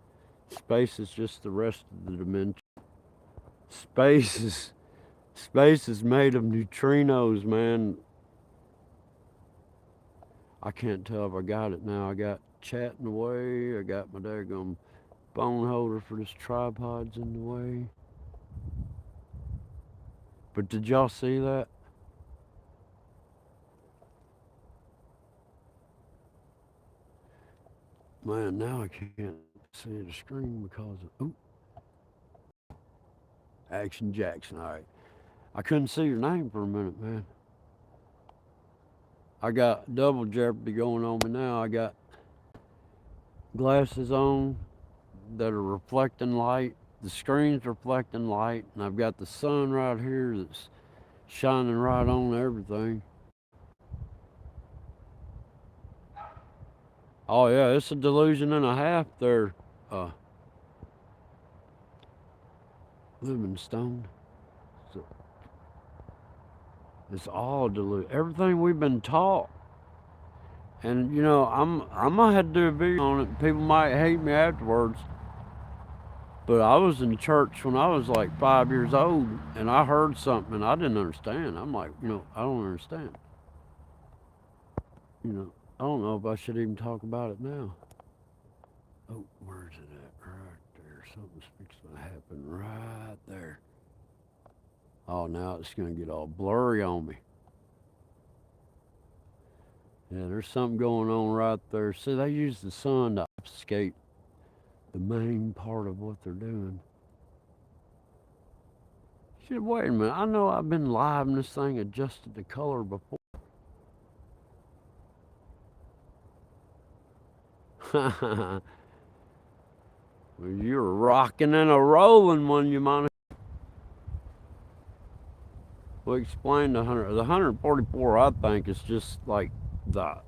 Space is just the rest of the dimension. Space is space is made of neutrinos, man. I can't tell if I got it now. I got chatting away. I got my daggum phone holder for this tripod's in the way. But did y'all see that? Man, now I can't see the screen because of Action Jackson. All right. I couldn't see your name for a minute, man. I got double jeopardy going on me now. I got glasses on that are reflecting light. The screen's reflecting light, and I've got the sun right here that's shining right on everything. Oh yeah, it's a delusion and a half there, uh, Livingstone. So it's all delusion. Everything we've been taught. And you know, I'm gonna have to do a video on it. People might hate me afterwards. But I was in church when I was like 5 years old, and I heard something and I didn't understand. I'm like, I don't understand. I don't know if I should even talk about it now. Oh, where's it at? Right there. Something's fixing to happen right there. Oh, now it's going to get all blurry on me. Yeah, there's something going on right there. See, they use the sun to obfuscate the main part of what they're doing. Shit, wait a minute. I know I've been live and this thing adjusted the color before. You're rocking and a rolling one, you mind? Well, explain the 100. The 144, I think, is just like the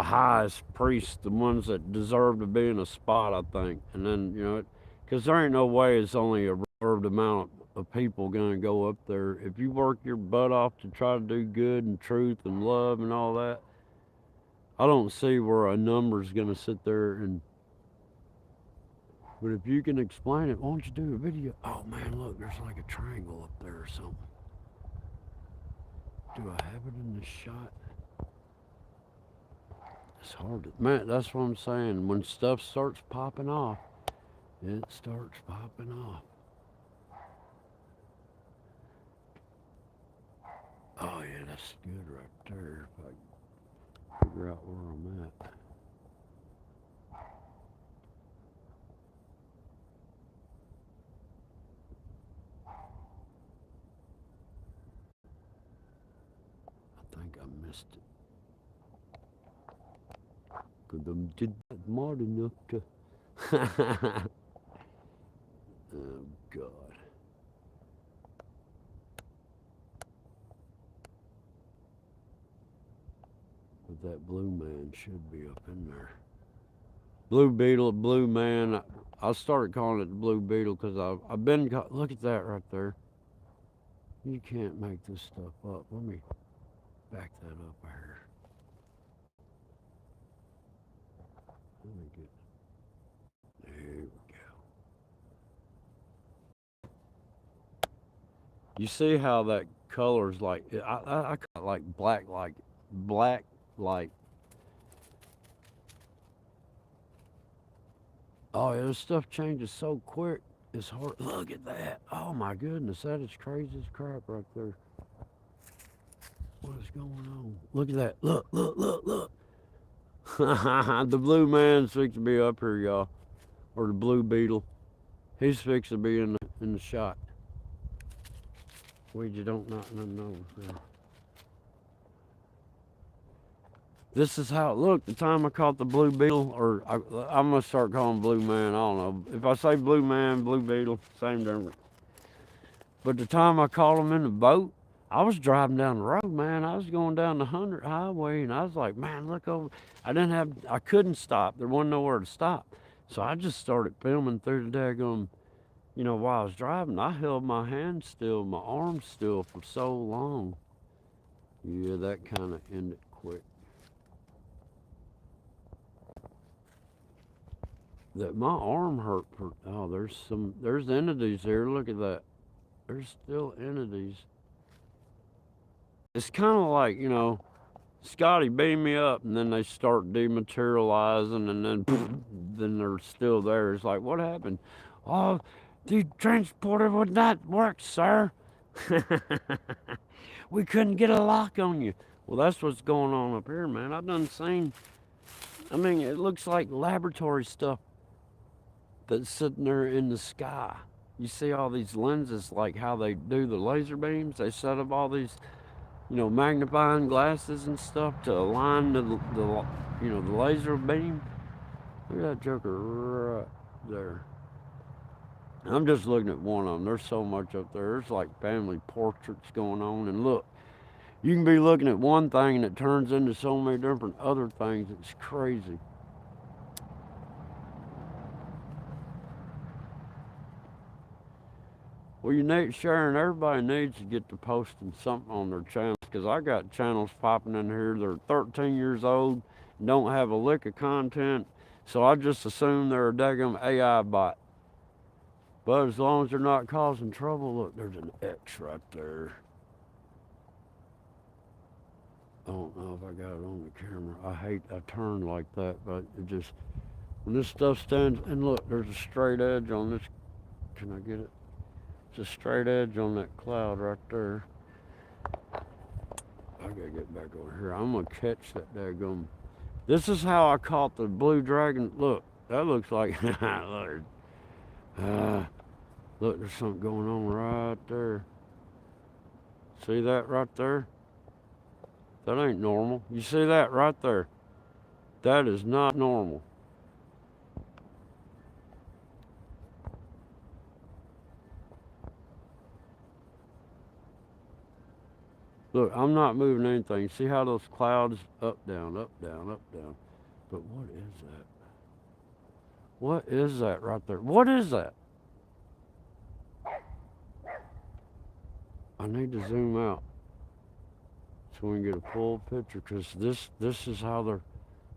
highest priests, the ones that deserve to be in a spot, I think. And then, because there ain't no way it's only a reserved amount of people going to go up there. If you work your butt off to try to do good and truth and love and all that, I don't see where a number's going to sit there and. But if you can explain it, why don't you do a video? Oh man, look, there's like a triangle up there or something. Do I have it in this shot? It's hard to, man, that's what I'm saying. When stuff starts popping off, it starts popping off. Oh yeah, that's good right there. If I can figure out where I'm at. I think I missed it. Cause I did that smart enough to. Oh God. But that blue man should be up in there. Blue beetle, blue man. I started calling it the blue beetle because I've been. Look at that right there. You can't make this stuff up. Let me back that up here. Let me get. There we go. You see how that color's like? I call it like black, like. Oh yeah, this stuff changes so quick. It's hard. Look at that. Oh my goodness, that is crazy as crap right there. What is going on? Look at that. Look, look, look, look. The blue man's fixing to be up here, y'all. Or the blue beetle. He's fixing to be in the shot. We just don't not know. This is how it looked the time I caught the blue beetle, or I'm gonna start calling blue man. I don't know. If I say blue man, blue beetle, same difference. But the time I caught him in the boat, I was driving down the road, man. I was going down the 100 highway, and I was like, man, look over. I couldn't stop. There wasn't nowhere to stop. So I just started filming through the daggone, while I was driving. I held my hand still, my arm still for so long. Yeah, that kind of ended quick. That my arm hurt. Oh, there's entities here. Look at that. There's still entities. It's kind of like, Scotty beam me up, and then they start dematerializing, and then they're still there. It's like, what happened? Oh, the transporter would not work, sir. We couldn't get a lock on you. Well, that's what's going on up here, man. I've done seen. I mean, it looks like laboratory stuff that's sitting there in the sky. You see all these lenses, like how they do the laser beams. They set up all these, magnifying glasses and stuff to align the laser beam. Look at that joker right there. I'm just looking at one of them. There's so much up there. There's like family portraits going on, and look, you can be looking at one thing and it turns into so many different other things. It's crazy. Well, Sharon, everybody needs to get to posting something on their channels, because I got channels popping in here. They're 13 years old, and don't have a lick of content, so I just assume they're a daggum AI bot. But as long as they're not causing trouble, look, there's an X right there. I don't know if I got it on the camera. I turn like that, but it just, when this stuff stands, and look, there's a straight edge on this. Can I get it? It's a straight edge on that cloud right there. I gotta get back over here. I'm gonna catch that daggum. This is how I caught the blue dragon. Look, that looks like, look, look, there's something going on right there. See that right there? That ain't normal. You see that right there? That is not normal. Look, I'm not moving anything. See how those clouds up, down, up, down, up, down. But what is that? What is that right there? What is that? I need to zoom out so we can get a full picture, because this is how they're.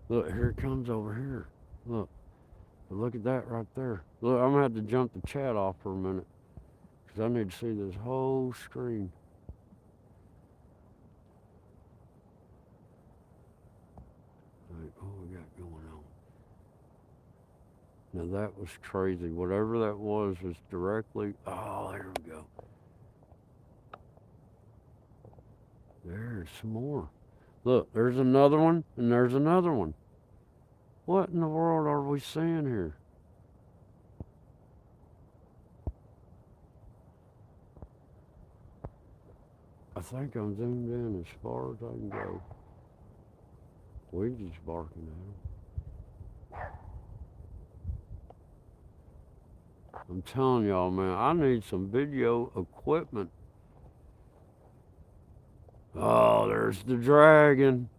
Look, here it comes over here. Look. Look at that right there. Look, I'm gonna have to jump the chat off for a minute, because I need to see this whole screen. Like, what we got going on? Now that was crazy. Whatever that was directly. Oh, there we go. There's some more. Look, there's another one, and there's another one. What in the world are we seeing here? I think I'm zoomed in as far as I can go. Ouija's barking at him. I'm telling y'all, man, I need some video equipment. Oh, there's the dragon.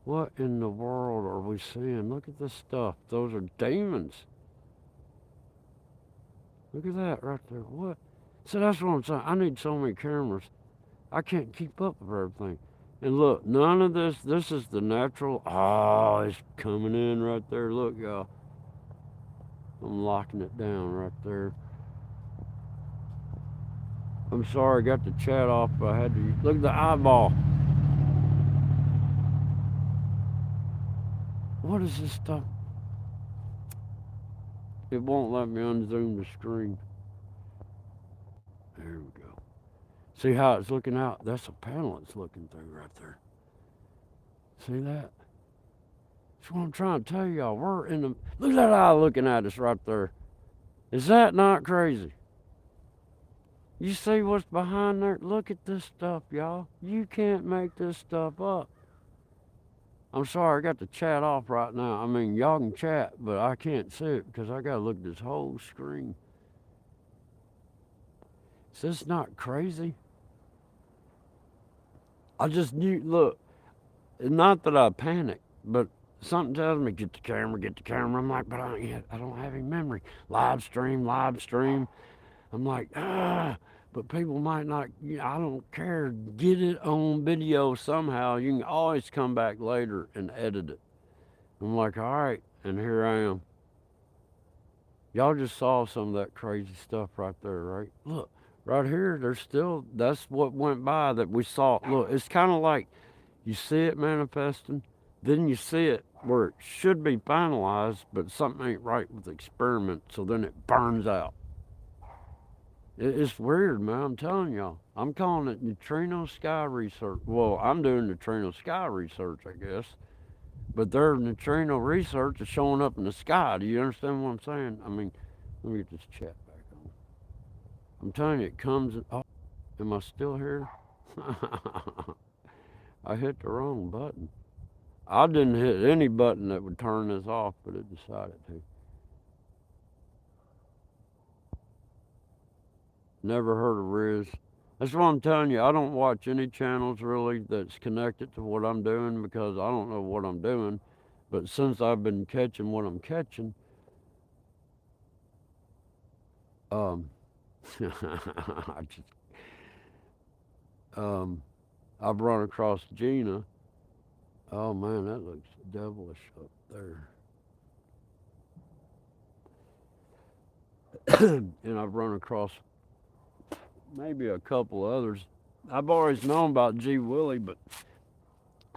What in the world are we seeing? Look at this stuff. Those are demons. Look at that right there. What? So that's what I'm saying. I need so many cameras. I can't keep up with everything. And look, none of this is the natural. Oh, it's coming in right there. Look, y'all. I'm locking it down right there. I'm sorry, I got the chat off, but I had to. Look at the eyeball. What is this stuff? It won't let me unzoom the screen. There we go. See how it's looking out? That's a panel it's looking through right there. See that? That's what I'm trying to tell y'all. We're in the. Look at that eye looking at us right there. Is that not crazy? You see what's behind there? Look at this stuff, y'all. You can't make this stuff up. I'm sorry, I got the chat off right now. I mean, y'all can chat, but I can't see it because I got to look at this whole screen. Is this not crazy? I just knew, look, not that I panicked, but something tells me, get the camera, get the camera. I'm like, but I don't have any memory. Live stream. I'm like, but people might not, I don't care. Get it on video somehow. You can always come back later and edit it. I'm like, all right, and here I am. Y'all just saw some of that crazy stuff right there, right? Look, right here, there's still, that's what went by that we saw. Look, it's kind of like you see it manifesting, then you see it where it should be finalized, but something ain't right with the experiment, so then it burns out. It's weird, man. I'm telling y'all. I'm calling it Neutrino SKY Research. Well, I'm doing Neutrino SKY Research, I guess. But their neutrino research is showing up in the sky. Do you understand what I'm saying? I mean, let me get this chat back on. I'm telling you, it comes. Oh, am I still here? I hit the wrong button. I didn't hit any button that would turn this off, but it decided to. Never heard of Riz. That's what I'm telling you. I don't watch any channels really that's connected to what I'm doing because I don't know what I'm doing. But since I've been catching what I'm catching, I just, I've run across Gina. Oh man, that looks devilish up there. And I've run across maybe a couple others. I've always known about G Willie, but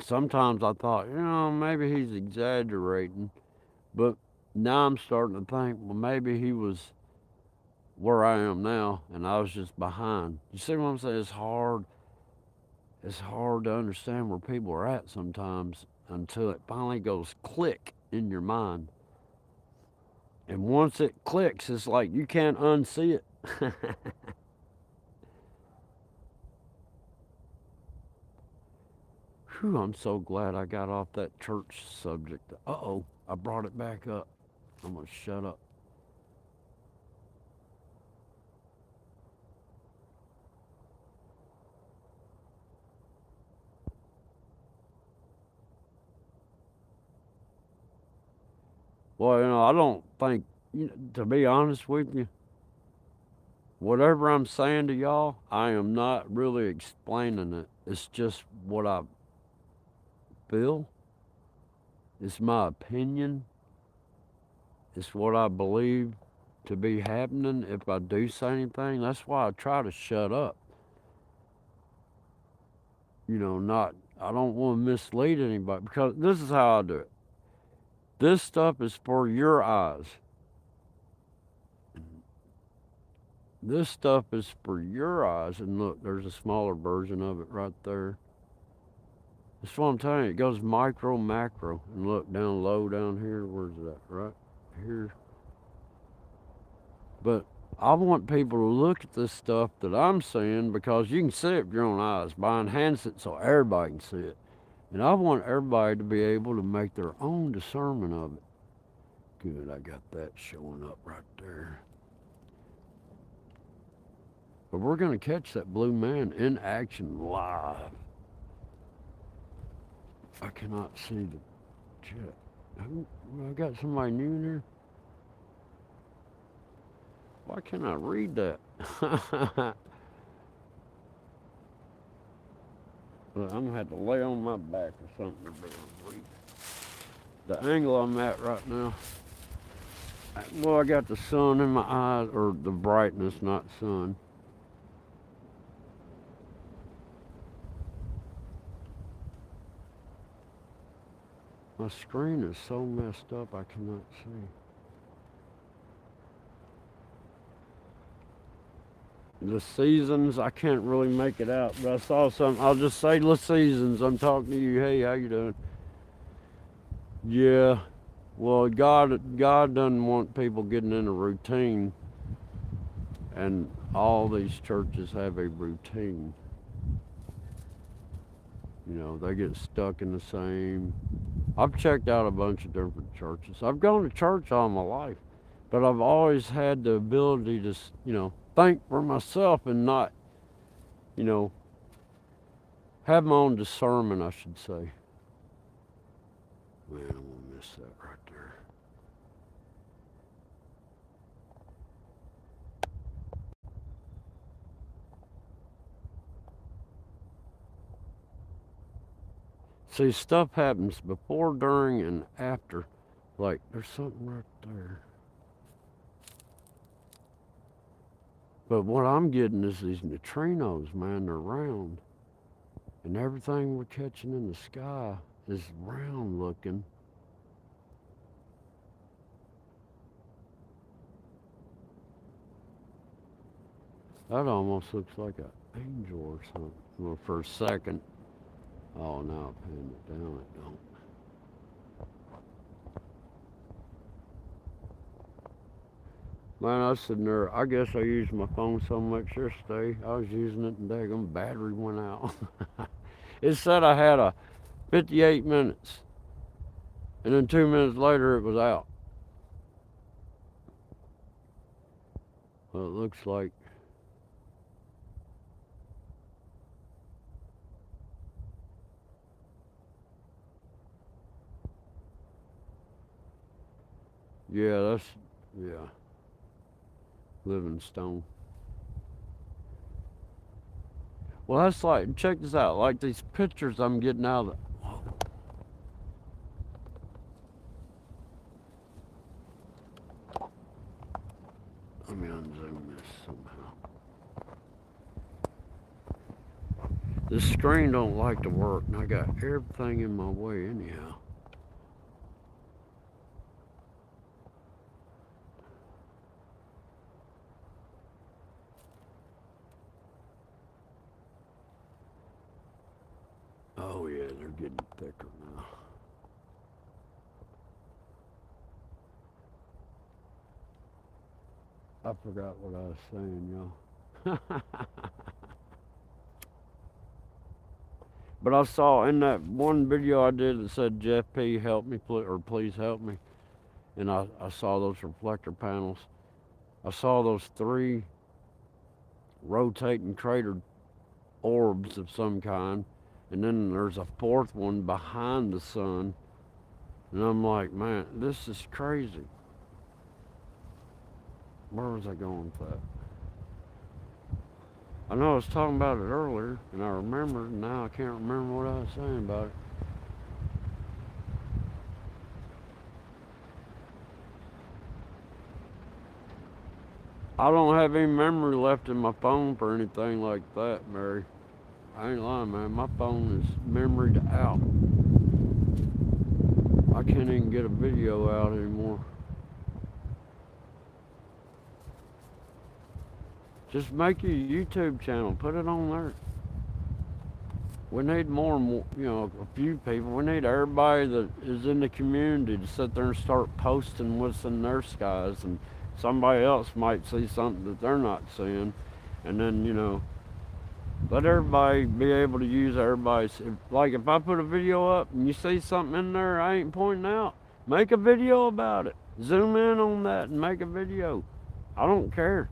sometimes I thought, maybe he's exaggerating. But now I'm starting to think, well, maybe he was where I am now, and I was just behind. You see what I'm saying? It's hard. It's hard to understand where people are at sometimes until it finally goes click in your mind. And once it clicks, it's like you can't unsee it. Whew, I'm so glad I got off that church subject. Uh-oh, I brought it back up. I'm going to shut up. Well, I don't think, to be honest with you, whatever I'm saying to y'all, I am not really explaining it. It's just what I feel. It's my opinion. It's what I believe to be happening if I do say anything. That's why I try to shut up. I don't want to mislead anybody because this is how I do it. This stuff is for your eyes. This stuff is for your eyes. And look, there's a smaller version of it right there. That's what I'm telling you. It goes micro, macro. And look, down low down here. Where's that? Right here. But I want people to look at this stuff that I'm seeing because you can see it with your own eyes by enhancing it so everybody can see it. And I want everybody to be able to make their own discernment of it. Good, I got that showing up right there. But we're going to catch that blue man in action live. I cannot see the chat. I got somebody new in here. Why can't I read that? Well, I'm going to have to lay on my back or something to be able to read. The angle I'm at right now, well, I got the sun in my eyes, or the brightness, not sun. My screen is so messed up I cannot see. The seasons, I can't really make it out, but I saw something. I'll just say the seasons. I'm talking to you. Hey, how you doing? Yeah. Well, God doesn't want people getting in a routine, and all these churches have a routine. You know, they get stuck in the same. I've checked out a bunch of different churches. I've gone to church all my life, but I've always had the ability to, think for myself and not, have my own discernment, I should say. Man, I'm gonna miss that right there. See, stuff happens before, during, and after. Like, there's something right there. But what I'm getting is these neutrinos, man, they're round. And everything we're catching in the sky is round looking. That almost looks like an angel or something. Well, for a second. Oh, now I'm paying it down, it don't. Man, I was sitting there, I guess I used my phone so much yesterday. I was using it and daggum battery went out. It said I had a 58 minutes. And then 2 minutes later it was out. Well, it looks like. Yeah, Livingstone. Well, that's like, check this out, like these pictures I'm getting out of the, let me unzoom this somehow. This screen don't like to work, and I got everything in my way anyhow. Oh yeah, they're getting thicker now. I forgot what I was saying, y'all. But I saw in that one video I did that said, Jeff P, help me, or please help me. And I saw those reflector panels. I saw those 3 rotating cratered orbs of some kind. And then there's a 4th one behind the sun. And I'm like, man, this is crazy. Where was I going with that? I know I was talking about it earlier, and I remembered, and now I can't remember what I was saying about it. I don't have any memory left in my phone for anything like that, Mary. I ain't lying, man. My phone is memoried out. I can't even get a video out anymore. Just make your YouTube channel, put it on there. We need more and more, a few people. We need everybody that is in the community to sit there and start posting what's in their skies, and somebody else might see something that they're not seeing, and then let everybody be able to use everybody's. Like if I put a video up and you see something in there I ain't pointing out, make a video about it. Zoom in on that and make a video. I don't care.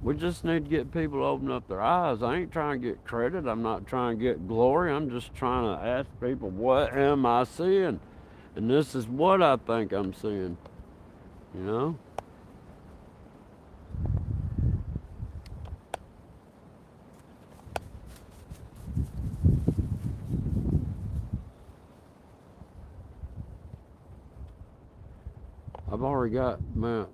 We just need to get people to open up their eyes. I ain't trying to get credit. I'm not trying to get glory. I'm just trying to ask people, what am I seeing? And this is what I think I'm seeing. You know? I've already got, man,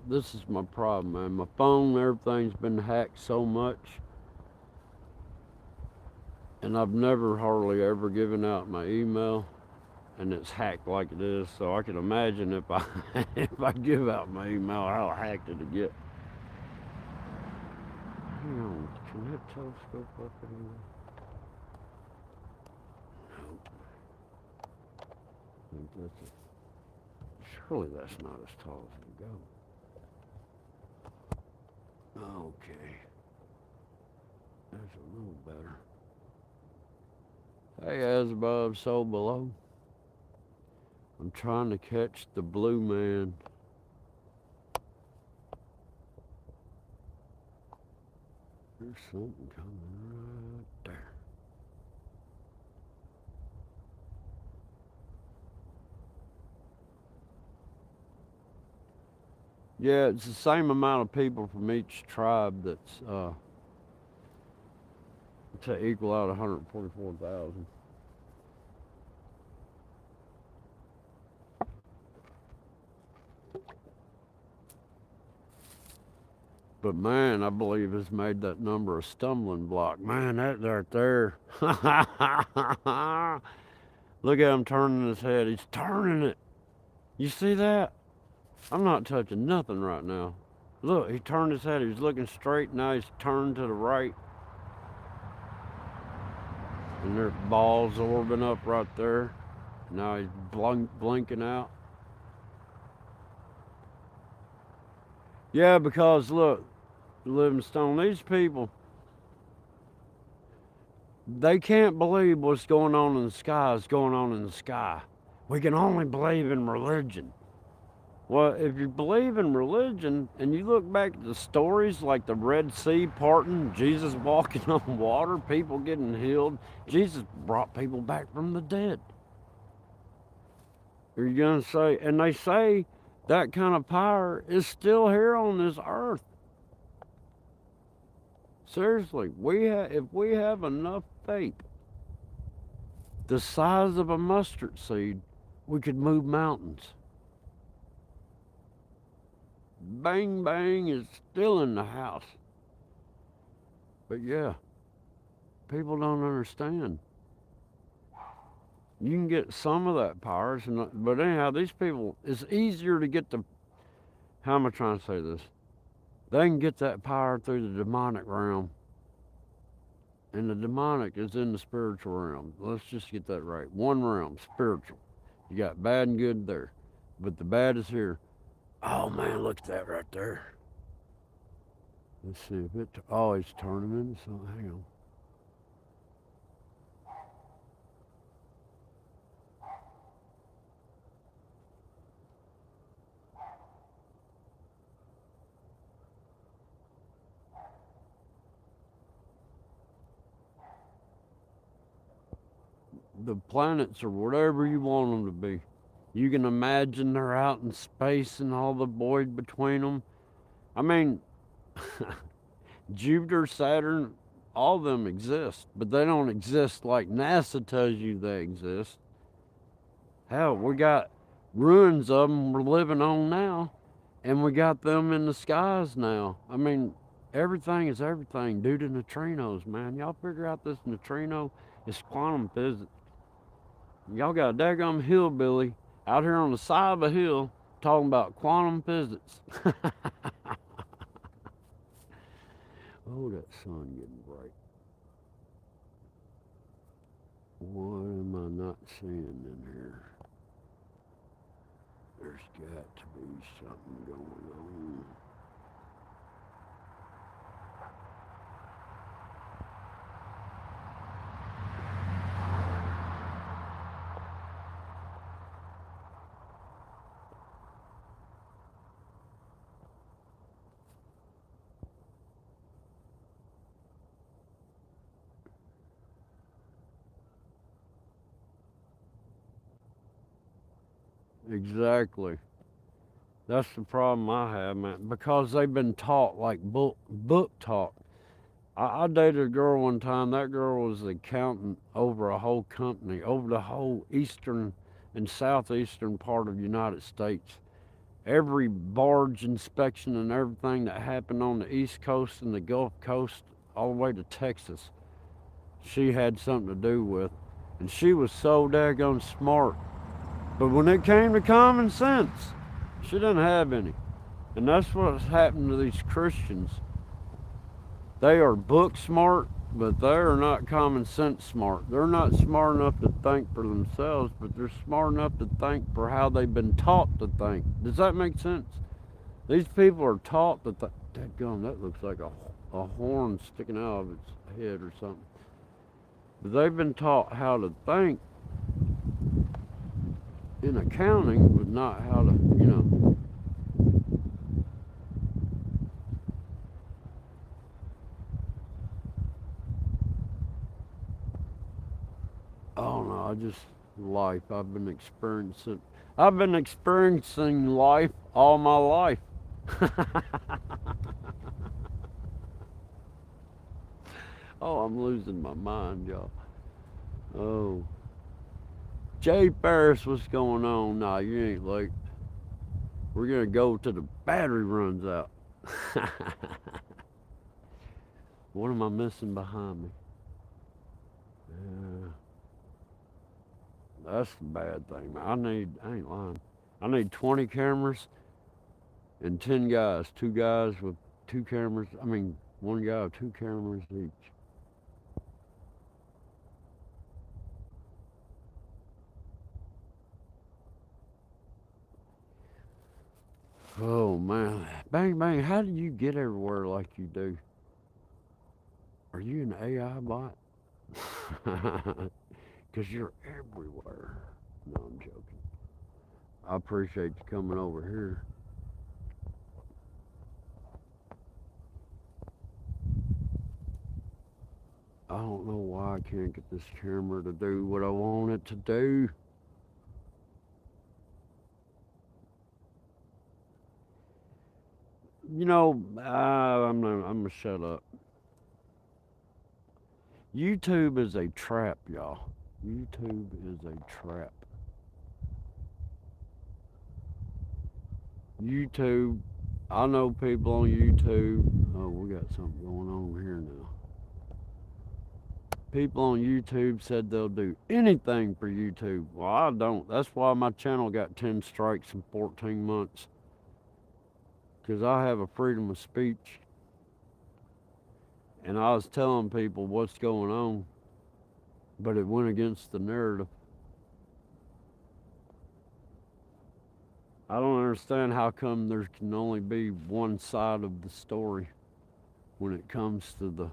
this is my problem, man. My phone, everything's been hacked so much. And I've never hardly ever given out my email. And it's hacked like it is. So I can imagine if I if I give out my email, how hacked it'll get. Hang on, can that telescope up anywhere? Nope. I think that's it. Surely that's not as tall as it can go. Okay. That's a little better. Hey, as above, so below. I'm trying to catch the blue man. There's something coming right there. Yeah, it's the same amount of people from each tribe that's to equal out 144,000. But man, I believe has made that number a stumbling block. Man, that right there. Look at him turning his head. He's turning it. You see that? I'm not touching nothing right now. Look, he turned his head. He was looking straight. Now he's turned to the right. And there's balls orbiting up right there. Now he's blinking out. Yeah, because look, Livingstone, these people, they can't believe what's going on in the sky is going on in the sky. We can only believe in religion. Well, if you believe in religion and you look back at the stories like the Red Sea parting, Jesus walking on water, people getting healed, Jesus brought people back from the dead. Are you going to say, and they say that kind of power is still here on this earth. Seriously, if we have enough faith, the size of a mustard seed, we could move mountains. Bang Bang is still in the house. But yeah, people don't understand. You can get some of that power, but anyhow, these people, it's easier to get how am I trying to say this? They can get that power through the demonic realm. And the demonic is in the spiritual realm. Let's just get that right. One realm, spiritual. You got bad and good there. But the bad is here. Oh man, look at that right there. Let's see if it always turning into something. Hang on. The planets or whatever you want them to be. You can imagine they're out in space and all the void between them. I mean, Jupiter, Saturn, all of them exist, but they don't exist like NASA tells you they exist. Hell, we got ruins of them we're living on now, and we got them in the skies now. I mean, everything is everything due to neutrinos, man. Y'all figure out this neutrino is quantum physics. Y'all got a daggum hillbilly out here on the side of a hill talking about quantum physics. Oh, that sun getting bright. What am I not seeing in here? There's got to be something going on. Exactly. That's the problem I have, man. Because they've been taught like book talk. I dated a girl one time. That girl was the accountant over a whole company, over the whole eastern and southeastern part of the United States. Every barge inspection and everything that happened on the East Coast and the Gulf Coast, all the way to Texas, she had something to do with. And she was so daggone smart. But when it came to common sense, she didn't have any. And that's what's happened to these Christians. They are book smart, but they are not common sense smart. They're not smart enough to think for themselves, but they're smart enough to think for how they've been taught to think. Does that make sense? These people are taught to think. Dadgum, that looks like a horn sticking out of its head or something. But they've been taught how to think in accounting, but not how to, you know. Oh no, I just life. I've been experiencing life all my life. Oh, I'm losing my mind, y'all. Oh. Jay Ferris, what's going on? Nah, you ain't late. We're gonna go till the battery runs out. What am I missing behind me? Yeah, that's the bad thing, man. I ain't lying. I need 20 cameras and 10 guys. Two guys with two cameras. I mean, one guy with two cameras each. Oh man, bang bang! How do you get everywhere like you do? Are you an AI bot? Cause you're everywhere. No, I'm joking. I appreciate you coming over here. I don't know why I can't get this camera to do what I want it to do. You know, I'm gonna shut up. YouTube is a trap, y'all. YouTube is a trap. YouTube, I know people on YouTube. Oh, we got something going on here now. People on YouTube said they'll do anything for YouTube. Well, I don't. That's why my channel got 10 strikes in 14 months. Because I have a freedom of speech. And I was telling people what's going on, but it went against the narrative. I don't understand how come there can only be one side of the story when it comes to the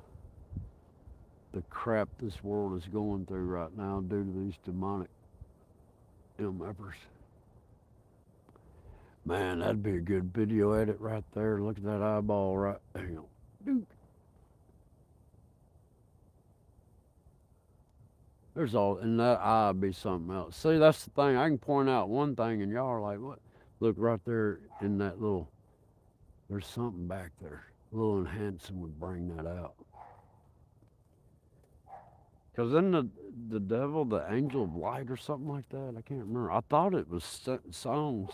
crap this world is going through right now due to these demonic MFers. Man, that'd be a good video edit right there. Look at that eyeball right there. Dude. There's all, and that eye be something else. See, that's the thing. I can point out one thing, and y'all are like, what? Look right there in that little, there's something back there. A little enhancing would bring that out. Because then the devil, the angel of light or something like that, I can't remember. I thought it was songs.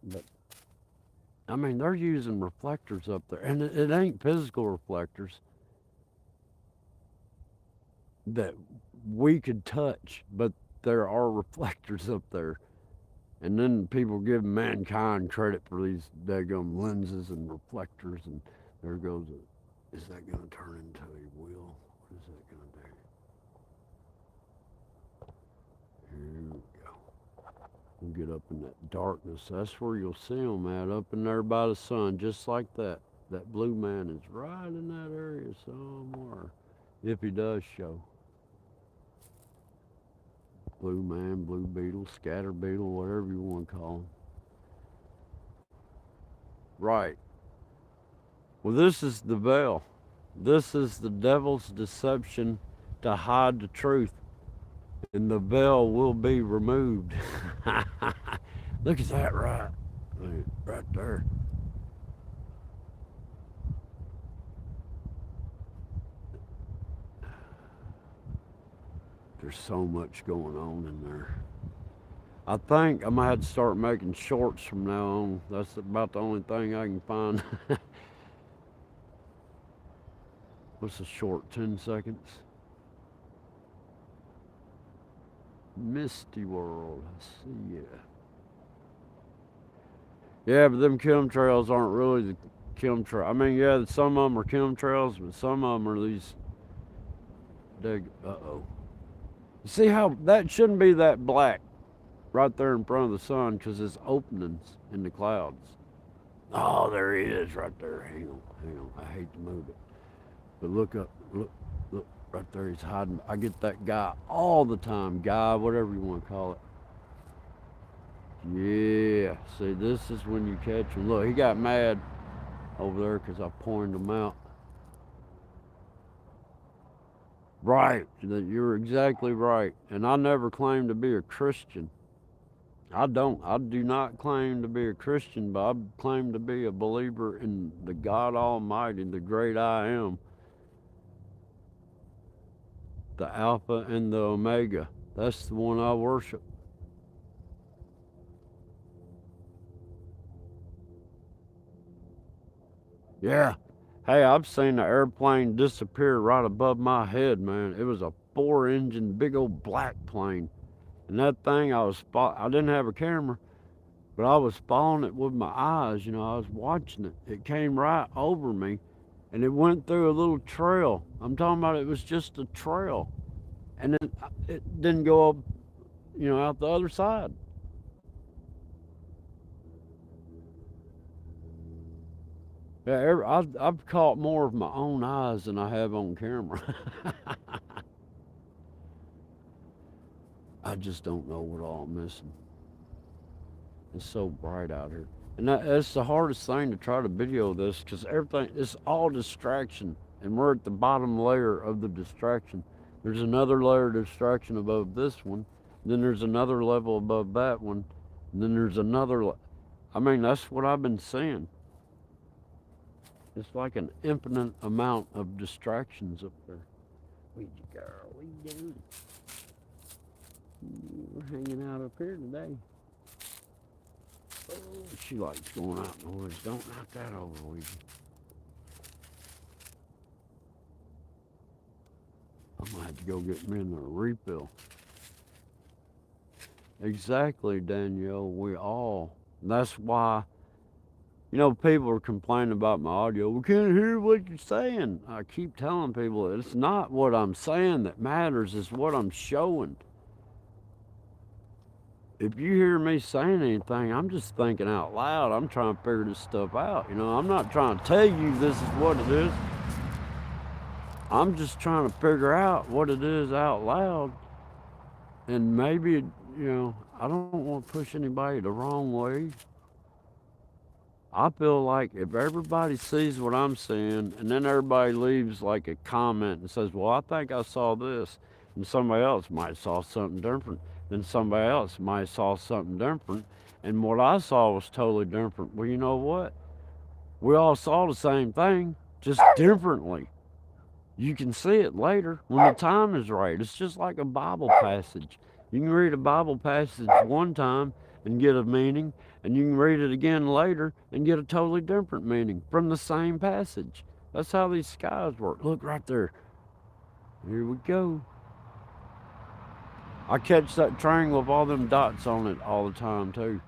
But, I mean, they're using reflectors up there. And it ain't physical reflectors that we could touch, but there are reflectors up there. And then people give mankind credit for these daggum lenses and reflectors, and There goes it. Is that going to turn into a wheel? What is that going to do? Here we go. We'll get up in that darkness. That's where you'll see them at, up in there by the sun, just like that. That blue man is right in that area somewhere, if he does show. Blue man, blue beetle, scatter beetle, whatever you want to call them. Right. Well, this is the veil. This is the devil's deception to hide the truth. And the veil will be removed. Look at that right there. There's so much going on in there. I think I might have to start making shorts from now on. That's about the only thing I can find. What's a short? 10 seconds? Misty World. I see ya. Yeah, but them chemtrails aren't really the chemtrails. I mean, yeah, some of them are chemtrails, but some of them are these. Uh-oh. You see how that shouldn't be that black right there in front of the sun because there's openings in the clouds. Oh, there he is right there. Hang on. I hate to move it. But look up. Look. Right there, he's hiding. I get that guy all the time. Guy, whatever you want to call it. Yeah. See, this is when you catch him. Look, he got mad over there because I pointed him out. Right. You're exactly right. And I never claimed to be a Christian. I don't. I do not claim to be a Christian, but I claim to be a believer in the God Almighty, the great I am. The Alpha and the Omega. That's the one I worship. Yeah. Hey, I've seen an airplane disappear right above my head, man. It was a 4-engine, big old black plane. And that thing, I didn't have a camera, but I was following it with my eyes. I was watching it. It came right over me, and it went through a little trail. I'm talking about it was just a trail. And then it didn't go up, out the other side. Yeah, I've caught more of my own eyes than I have on camera. I just don't know what all I'm missing. It's so bright out here. And that's the hardest thing to try to video this because everything, it's all distraction. And we're at the bottom layer of the distraction. There's another layer of distraction above this one. Then there's another level above that one. And then there's another. I mean, that's what I've been seeing. It's like an infinite amount of distractions up there. Where'd you go? What you doing? We're hanging out up here today. Oh, she likes going out in the woods. Don't knock that over, will you? I might have to go get me a refill. Exactly, Danielle. We all. That's why, people are complaining about my audio. We can't hear what you're saying. I keep telling people it's not what I'm saying that matters, it's what I'm showing. If you hear me saying anything, I'm just thinking out loud. I'm trying to figure this stuff out. I'm not trying to tell you this is what it is. I'm just trying to figure out what it is out loud. And maybe, I don't want to push anybody the wrong way. I feel like if everybody sees what I'm seeing and then everybody leaves like a comment and says, well, I think I saw this, and somebody else might saw something different, then somebody else might saw something different, and what I saw was totally different. Well, you know what? We all saw the same thing, just differently. You can see it later when the time is right. It's just like a Bible passage. You can read a Bible passage one time and get a meaning, and you can read it again later and get a totally different meaning from the same passage. That's how these skies work. Look right there. Here we go. I catch that triangle with all them dots on it all the time too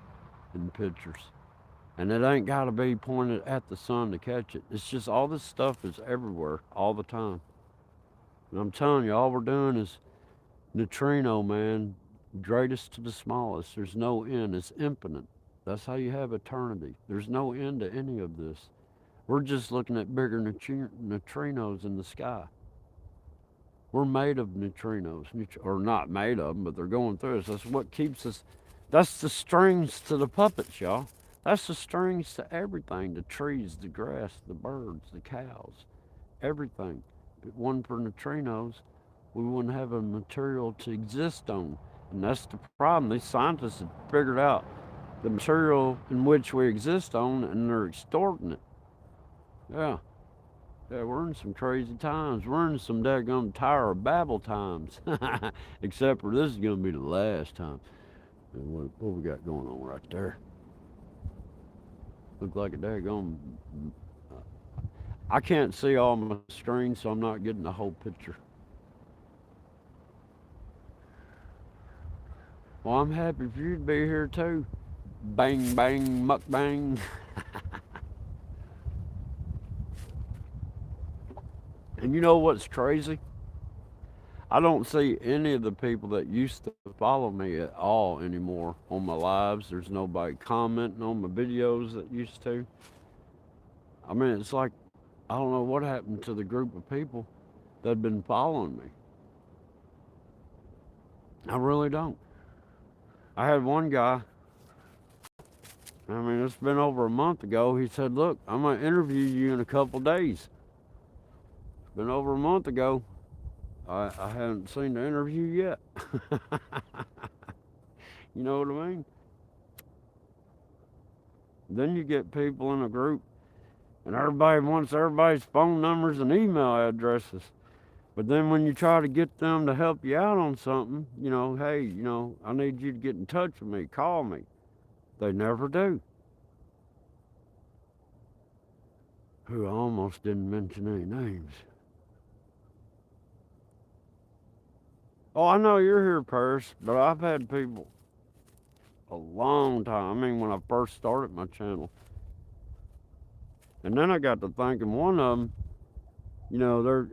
in the pictures. And it ain't got to be pointed at the sun to catch it. It's just all this stuff is everywhere all the time. And I'm telling you, all we're doing is neutrino, man. Greatest to the smallest. There's no end. It's infinite. That's how you have eternity. There's no end to any of this. We're just looking at bigger neutrinos in the sky. We're made of neutrinos, or not made of them, but they're going through us. That's what keeps us. That's the strings to the puppets, y'all. That's the strings to everything, the trees, the grass, the birds, the cows, everything. If it wasn't for neutrinos, we wouldn't have a material to exist on. And that's the problem. These scientists have figured out the material in which we exist on, and they're extorting it. Yeah. Yeah, we're in some crazy times. We're in some daggum Tower of Babel times. Except for this is going to be the last time. And what we got going on right there? Look like a daggum. I can't see all my screen, so I'm not getting the whole picture. Well, I'm happy for you to be here too. Bang, bang, muck, bang. And you know what's crazy? I don't see any of the people that used to follow me at all anymore on my lives. There's nobody commenting on my videos that used to. I mean, it's like, I don't know what happened to the group of people that had been following me. I really don't. I had one guy, I mean, it's been over a month ago. He said, look, I'm going to interview you in a couple days. It's been over a month ago. I haven't seen the interview yet. You know what I mean? Then you get people in a group, and everybody wants everybody's phone numbers and email addresses. But then when you try to get them to help you out on something, hey, I need you to get in touch with me, call me. They never do. Who I almost didn't mention any names. Oh, I know you're here, Paris, but I've had people a long time. I mean, when I first started my channel. And then I got to thinking, one of them,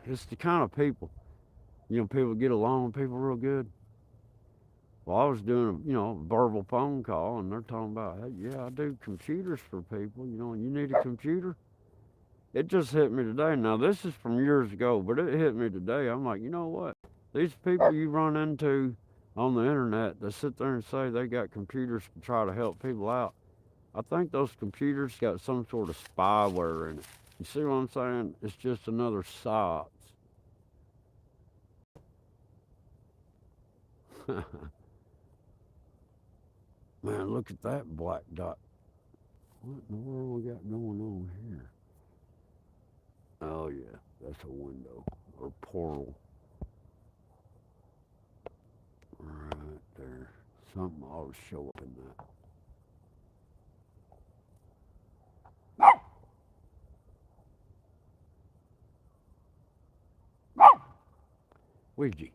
it's the kind of people, people get along with people real good. Well, I was doing a verbal phone call, and they're talking about, hey, yeah, I do computers for people, and you need a computer? It just hit me today. Now, this is from years ago, but it hit me today. I'm like, you know what? These people you run into on the internet that sit there and say they got computers to try to help people out, I think those computers got some sort of spyware in it. You see what I'm saying? It's just another SOTS. Man, look at that black dot. What in the world we got going on here? Oh, yeah, that's a window or portal. Right there. Something ought to show up in that. Ouija.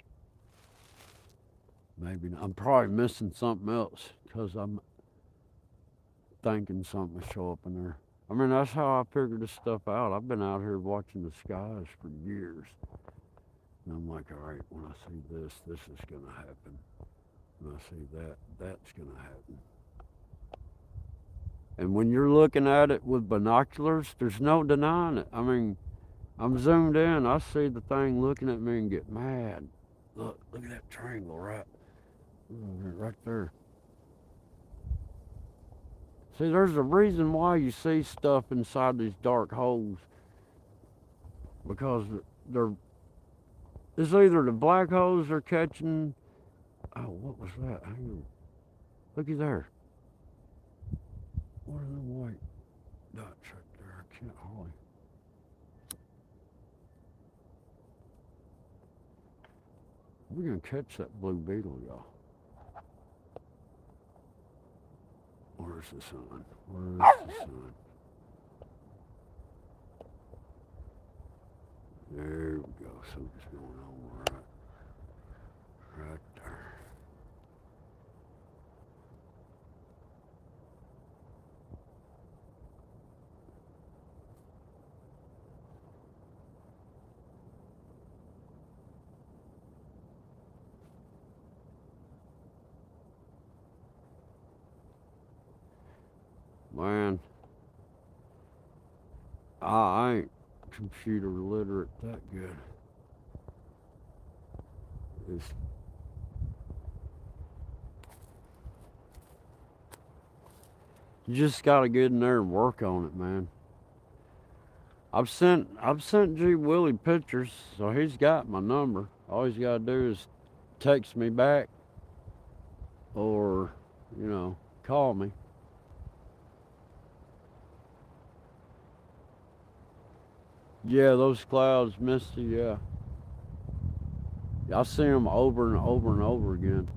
Maybe not. I'm probably missing something else because I'm thinking something will show up in there. I mean, that's how I figured this stuff out. I've been out here watching the skies for years. And I'm like, all right, when I see this, this is going to happen. When I see that, that's going to happen. And when you're looking at it with binoculars, there's no denying it. I mean, I'm zoomed in. I see the thing looking at me and get mad. Look at that triangle right there. See, there's a reason why you see stuff inside these dark holes. Because it's either the black holes are catching. Oh, what was that? Hang on. Looky there. What are them white dots right there? I can't hardly. We're going to catch that blue beetle, y'all. Where's the sun? Where's the sun? There we go. Something's going on right there. Man, I ain't computer literate that good. It's, you just gotta get in there and work on it, man. I've sent G Willie pictures, so he's got my number. All he's gotta do is text me back or, call me. Yeah, those clouds, misty, yeah. I see them over and over and over again.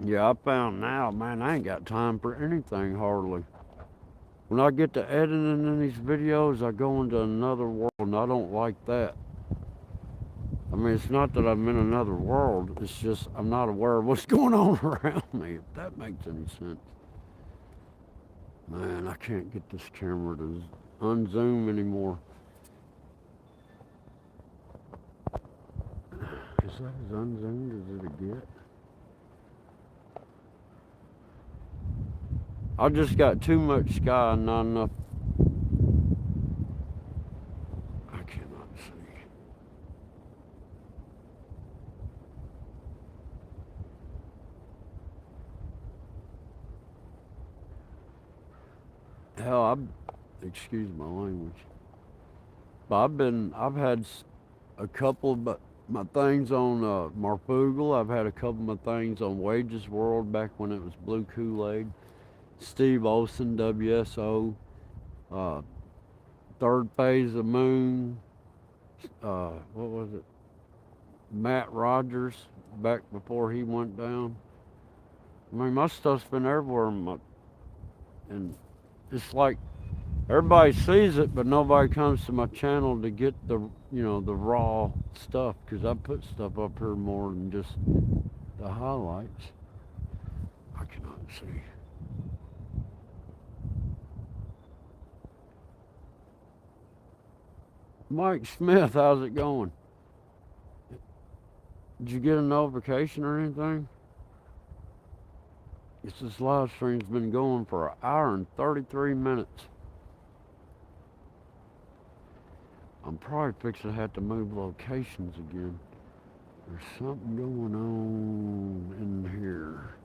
Yeah, I found now, man, I ain't got time for anything hardly. When I get to editing in these videos, I go into another world, and I don't like that. I mean, it's not that I'm in another world, it's just I'm not aware of what's going on around me, if that makes any sense. Man, I can't get this camera to unzoom anymore. Is that as unzoomed as it'll get? I just got too much sky and not enough. I cannot see. Hell, excuse my language, but I've had a couple of my things on Marfugal. I've had a couple of my things on Wages World back when it was Blue Kool-Aid. Steve Olson, WSO, uh, Third Phase of Moon, what was it? Matt Rogers, back before he went down. I mean, my stuff's been everywhere, and it's like everybody sees it, but nobody comes to my channel to get the raw stuff, because I put stuff up here more than just the highlights. I cannot see. Mike Smith, how's it going? Did you get a notification or anything? This live stream's been going for 1 hour and 33 minutes. I'm probably fixing to have to move locations again. There's something going on in here.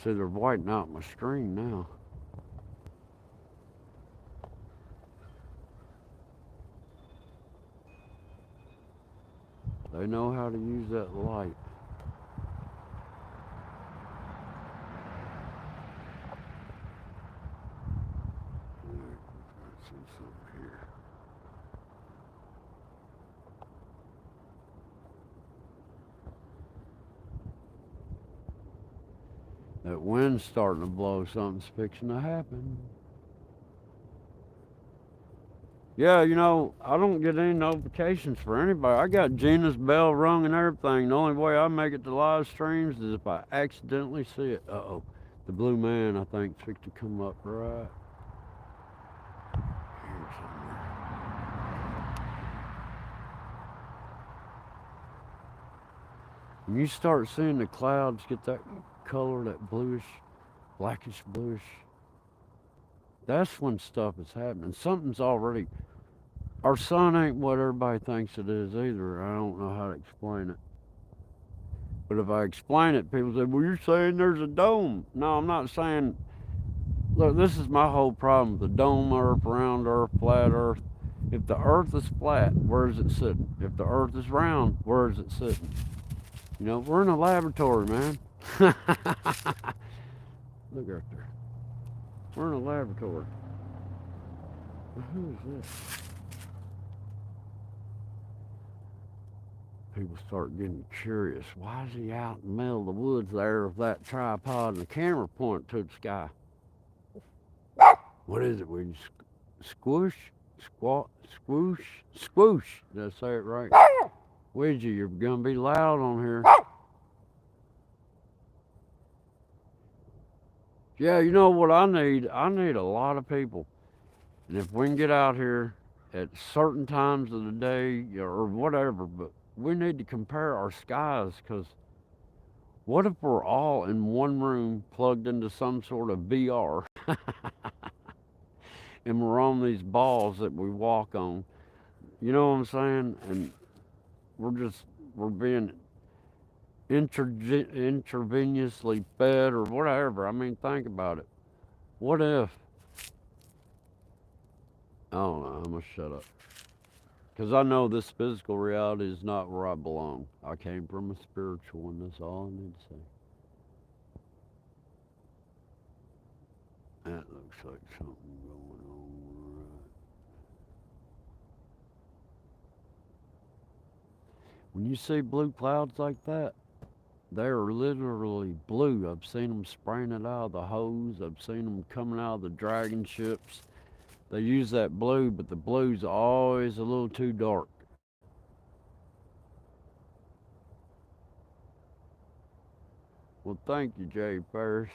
See, they're whitening out my screen now. They know how to use that light. Let's see something here. That wind's starting to blow. Something's fixing to happen. Yeah, I don't get any notifications for anybody. I got Gina's bell rung and everything. The only way I make it to live streams is if I accidentally see it. Uh-oh. The blue man, I think, is fixing to come up right here somewhere. When you start seeing the clouds get that color, that bluish, blackish bluish, that's when stuff is happening. Something's already... Our sun ain't what everybody thinks it is either. I don't know how to explain it. But if I explain it, people say, well, you're saying there's a dome. No, I'm not saying... Look, this is my whole problem. The dome earth, round earth, flat earth. If the earth is flat, where is it sitting? If the earth is round, where is it sitting? We're in a laboratory, man. Look right there. We're in a laboratory. Who is this? People start getting curious. Why is he out in the middle of the woods there with that tripod and the camera pointing to the sky? What is it? We squish, squat, swoosh, swoosh. Did I say it right? Ouija, you're gonna be loud on here. Yeah, you know what I need? I need a lot of people. And if we can get out here at certain times of the day or whatever, but we need to compare our skies because what if we're all in one room plugged into some sort of VR and we're on these balls that we walk on? You know what I'm saying? And we're being intravenously fed or whatever. I mean, think about it. What if? I don't know. I'm gonna shut up because I know this physical reality is not where I belong. I came from a spiritual one. That's all I need to say. That looks like something going on. Right. When you see blue clouds like that, they're literally blue. I've seen them spraying it out of the hose. I've seen them coming out of the dragon ships. They use that blue, but the blue's always a little too dark. Well, thank you, Jay Ferris.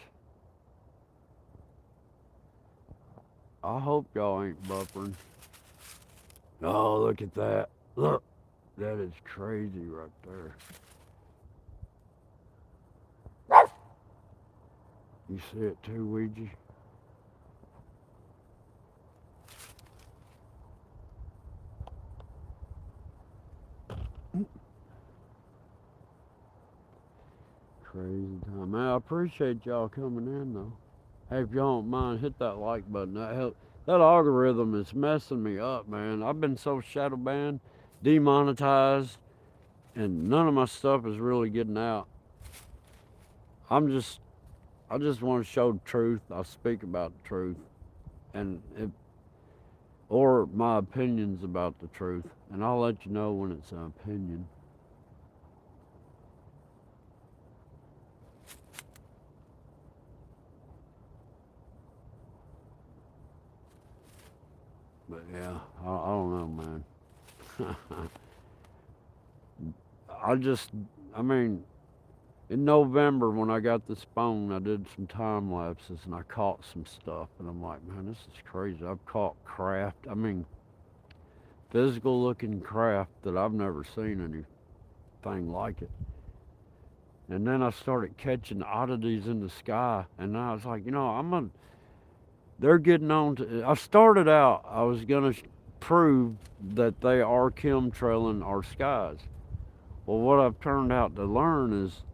I hope y'all ain't buffering. Oh, look at that. Look, that is crazy right there. You see it too, Ouija? Crazy time. Man, I appreciate y'all coming in, though. Hey, if y'all don't mind, hit that like button. That help. That algorithm is messing me up, man. I've been so shadow banned, demonetized, and none of my stuff is really getting out. I just want to show the truth. I speak about the truth, and or my opinions about the truth, and I'll let you know when it's an opinion. But yeah, I don't know, man. I mean, in November when I got this phone, I did some time lapses and I caught some stuff, and I'm like, man, this is crazy. I've caught craft. I mean, physical looking craft that I've never seen anything like it. And then I started catching oddities in the sky, and I was like, they're getting on to. I started out, I was gonna prove that they are chemtrailing our skies. Well, what I've turned out to learn is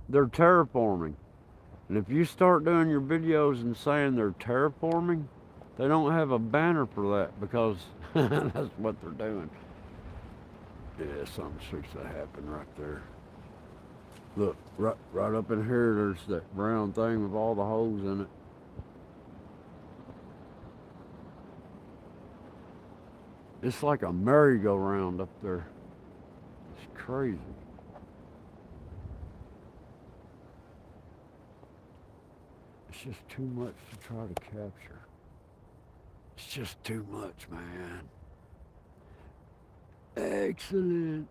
they're terraforming. And if you start doing your videos and saying they're terraforming, they don't have a banner for that because that's what they're doing. Yeah, something's fixing to happen right there. Look, right up in here, there's that brown thing with all the holes in it. It's like a merry-go-round up there. It's crazy. It's just too much to try to capture. It's just too much, man. Excellent.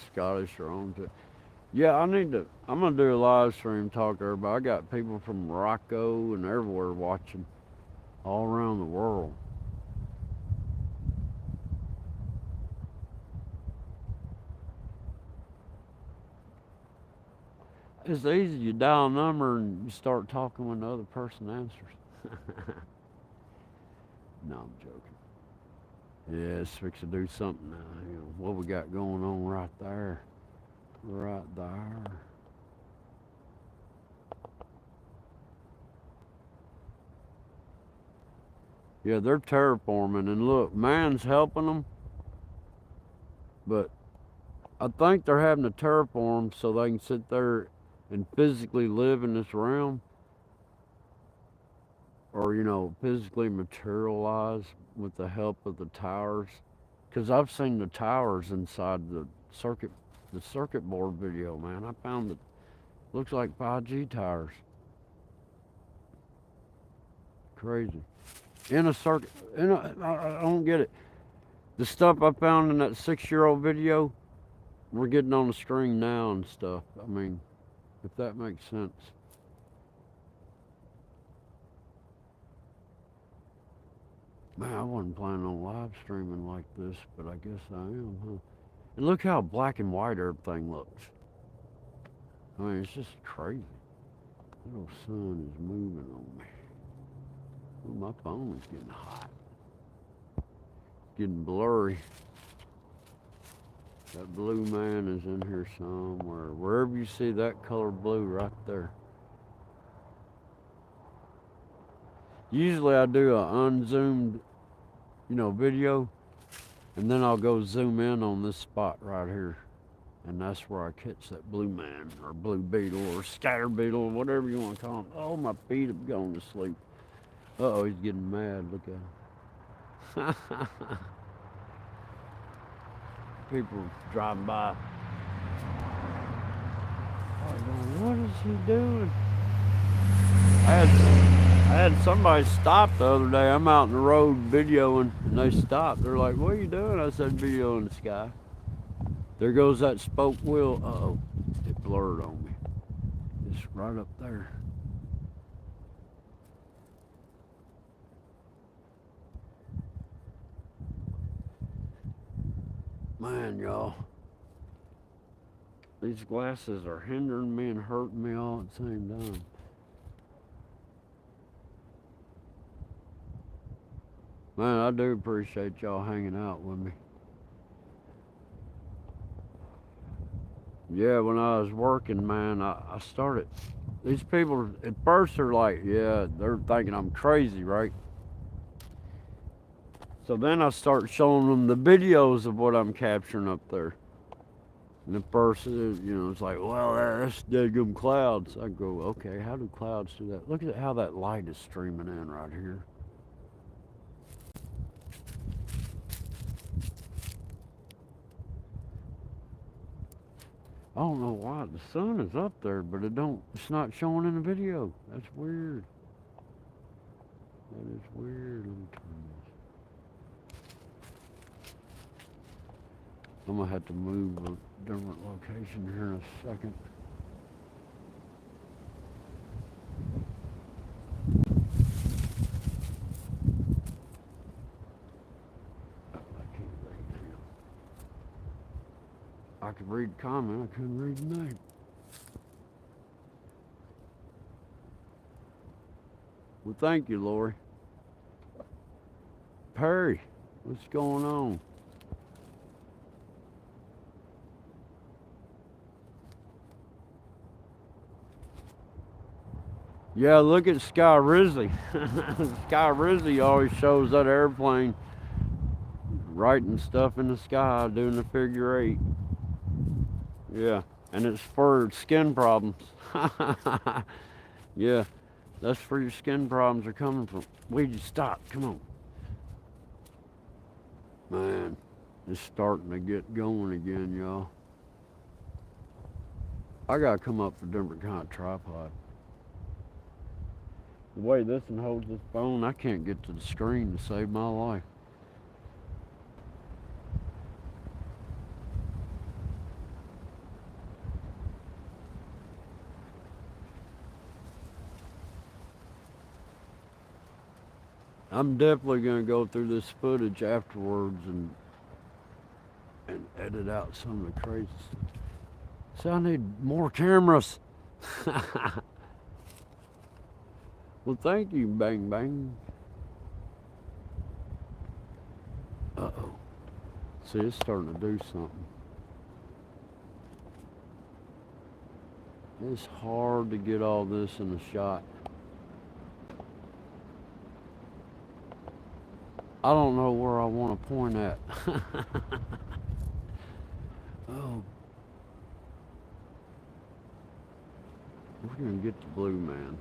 Scottish are on to. Yeah, I'm gonna do a live stream talk to everybody. I got people from Morocco and everywhere watching, all around the world. It's easy. You dial a number and you start talking when the other person answers. No, I'm joking. Yeah, it's fixing to do something now. You know, what we got going on right there. Right there. Yeah, they're terraforming, and look, man's helping them, but I think they're having to terraform so they can sit there and physically live in this realm, or physically materialize with the help of the towers. Because I've seen the towers inside the circuit board video, man. I found that looks like 5G towers. Crazy. In a circuit, I don't get it. The stuff I found in that 6-year-old video, we're getting on the screen now and stuff. I mean, if that makes sense. Man, I wasn't planning on live streaming like this, but I guess I am, huh? And look how black and white everything looks. I mean, it's just crazy. The little sun is moving on me. Ooh, my phone is getting hot. Getting blurry. That blue man is in here somewhere. Wherever you see that color blue, right there. Usually I do a unzoomed, video, and then I'll go zoom in on this spot right here. And that's where I catch that blue man, or blue beetle, or scatter beetle, or whatever you want to call him. Oh, my feet have gone to sleep. Uh-oh, he's getting mad. Look at him. People driving by. What is he doing? I had somebody stop the other day. I'm out in the road videoing, and they stopped. They're like, "What are you doing?" I said, "Videoing the sky." There goes that spoke wheel. Uh-oh, it blurred on me. It's right up there. Man, y'all, these glasses are hindering me and hurting me all at the same time. Man, I do appreciate y'all hanging out with me. Yeah, when I was working, man, I started. These people at first are like, yeah, they're thinking I'm crazy, right? So then I start showing them the videos of what I'm capturing up there. And at first, it's like, well, that's dead gum clouds. I go, okay, how do clouds do that? Look at how that light is streaming in right here. I don't know why the sun is up there, but it's not showing in the video. That's weird. That is weird. Let me turn this. I'm gonna have to move a different location here in a second. I could read the comment, I couldn't read the name. Well, thank you, Lori. Perry, what's going on? Yeah, look at SKY Risley. SKY Risley always shows that airplane writing stuff in the sky, doing the figure 8. Yeah, and it's for skin problems. Yeah, that's where your skin problems are coming from. Weedy, stop, come on. Man, it's starting to get going again, y'all. I gotta come up with a different kind of tripod. The way this one holds this phone, I can't get to the screen to save my life. I'm definitely gonna go through this footage afterwards and edit out some of the crazy stuff. So I need more cameras. Well, thank you, Bang Bang. Uh-oh. See, it's starting to do something. It's hard to get all this in the shot. I don't know where I want to point at. Oh. We're going to get the blue man.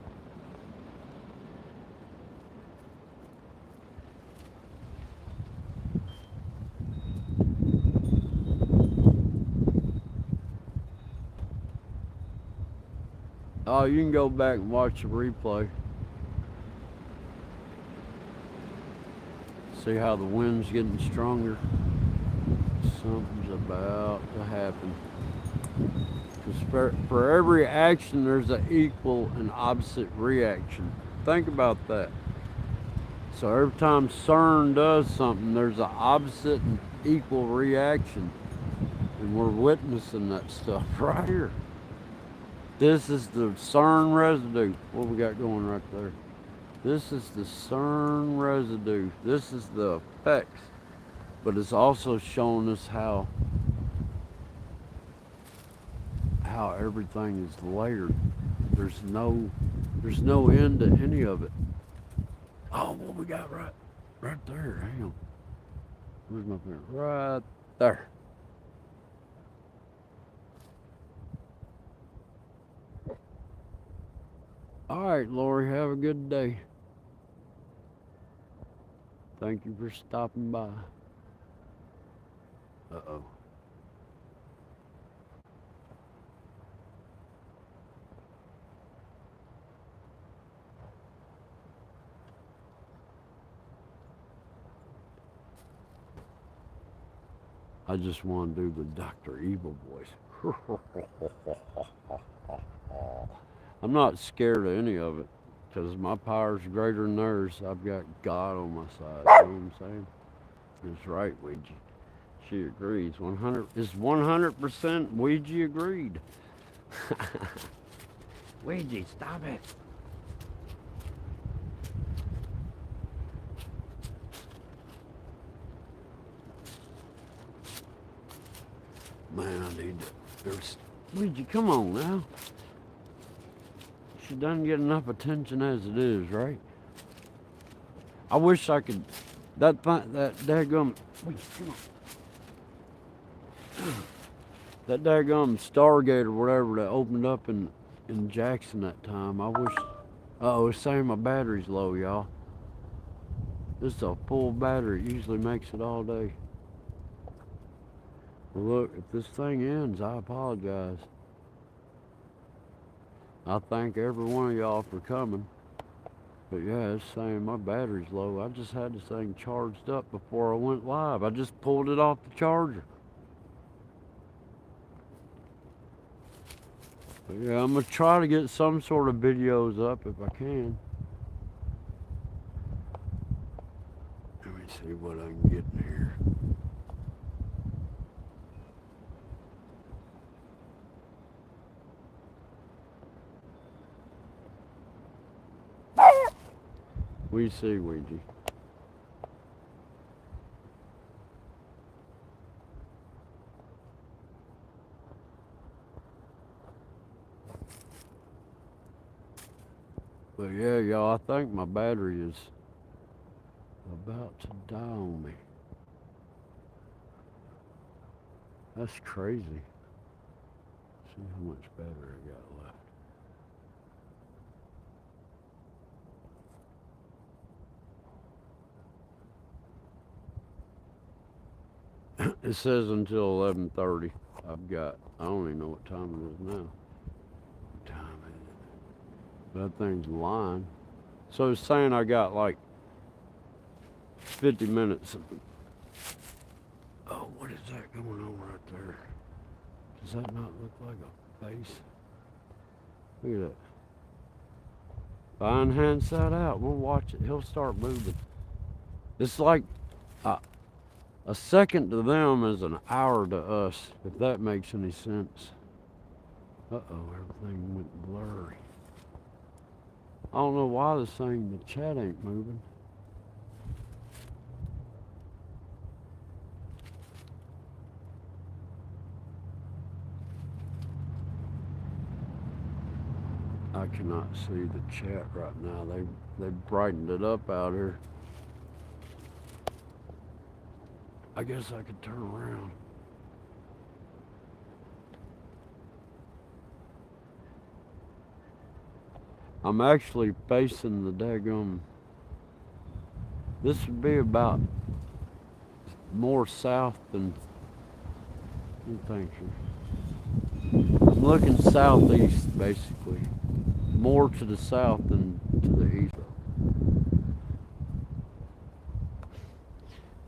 Oh, you can go back and watch the replay. See how the wind's getting stronger? Something's about to happen. Because for every action, there's an equal and opposite reaction. Think about that. So every time CERN does something, there's an opposite and equal reaction. And we're witnessing that stuff right here. This is the CERN residue. What we got going right there? This is the CERN residue. This is the effects. But it's also showing us how everything is layered. There's no end to any of it. Oh, what we got right there. Hang on. Where's my pen? Right there. All right, Lori, have a good day. Thank you for stopping by. Uh-oh. I just want to do the Dr. Evil voice. I'm not scared of any of it because my power's greater than theirs. I've got God on my side. You know what I'm saying? That's right, Ouija. She agrees. 100 is 100% Ouija agreed. Ouija, stop it. Man, I need to. Ouija, come on now. She doesn't get enough attention as it is, right? I wish I could. That daggum. Ouija, come on. That daggum Stargate or whatever that opened up in Jackson that time. I wish. Uh-oh, it's saying my battery's low, y'all. This is a full battery. It usually makes it all day. Well, look, if this thing ends, I apologize. I thank every one of y'all for coming. But yeah, it's saying my battery's low. I just had this thing charged up before I went live. I just pulled it off the charger. But yeah, I'm going to try to get some sort of videos up if I can. Let me see what I can get in here. We see, Ouija. But yeah, y'all, I think my battery is about to die on me. That's crazy. See how much battery I got left. It says until 11:30. I've got, I don't even know what time it is now. What time is it? That thing's lying. So it's saying I got like 50 minutes. Oh, what is that going on right there? Does that not look like a face? Look at that. If I enhance that out, we'll watch it. He'll start moving. It's like a second to them is an hour to us, if that makes any sense. Uh-oh, everything went blurry. I don't know why this thing, the chat ain't moving. I cannot see the chat right now. They brightened it up out here. I guess I could turn around. I'm actually facing the daggum. This would be about more south than you think. I'm looking southeast, basically. More to the south than to the east.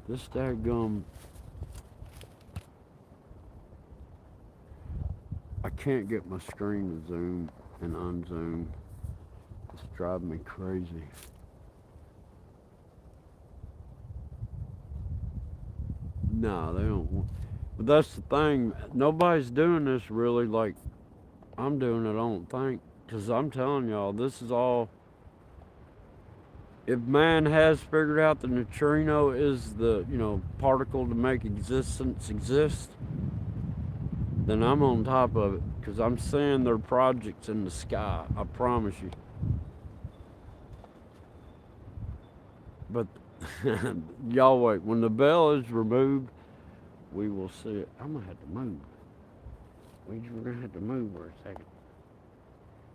This daggum, I can't get my screen to zoom and unzoom. It's driving me crazy. No, they don't. But that's the thing. Nobody's doing this really like I'm doing it, I don't think. Because I'm telling y'all, this is all. If man has figured out the neutrino is the, particle to make existence exist, then I'm on top of it. Because I'm seeing their projects in the sky. I promise you. But y'all wait. When the bell is removed, we will see it. I'm going to have to move. We're going to have to move for a second.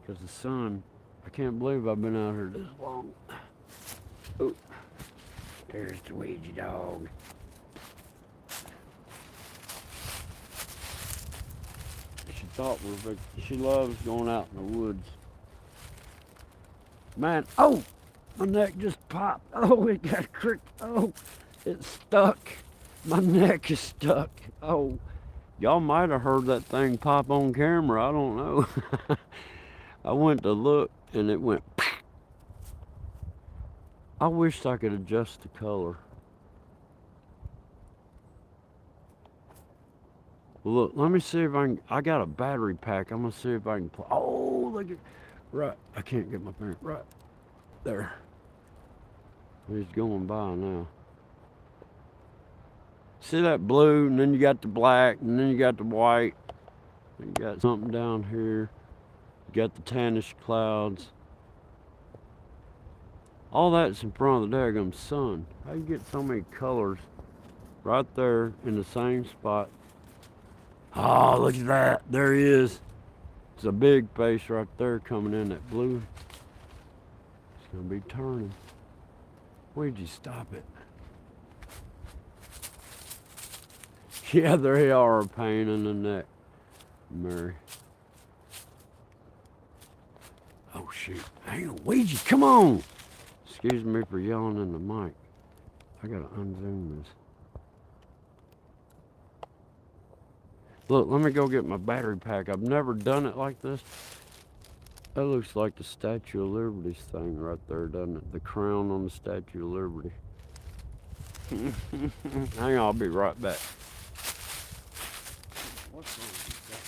Because the sun, I can't believe I've been out here this long. Oh, there's the Ouija dog. She loves going out in the woods. Man, oh, my neck just popped. Oh, it got cricked. Oh, it's stuck. My neck is stuck. Oh, y'all might have heard that thing pop on camera. I don't know. I went to look and it went. I wish I could adjust the color. Look, let me see if I can. I got a battery pack. I'm gonna see if I can. Oh, look at. Right, I can't get my finger. Right there. He's going by now. See that blue, and then you got the black, and then you got the white. You got something down here. You got the tannish clouds. All that's in front of the daggum sun. How you get so many colors right there in the same spot? Oh, look at that. There he is. It's a big face right there coming in that blue. It's going to be turning. Where'd you stop it? Yeah, they are a pain in the neck, Mary. Oh, shoot. Hang on, Ouija, come on. Excuse me for yelling in the mic. I got to unzoom this. Look, let me go get my battery pack. I've never done it like this. That looks like the Statue of Liberty's thing right there, doesn't it? The crown on the Statue of Liberty. Hang on, I'll be right back. What's wrong with that?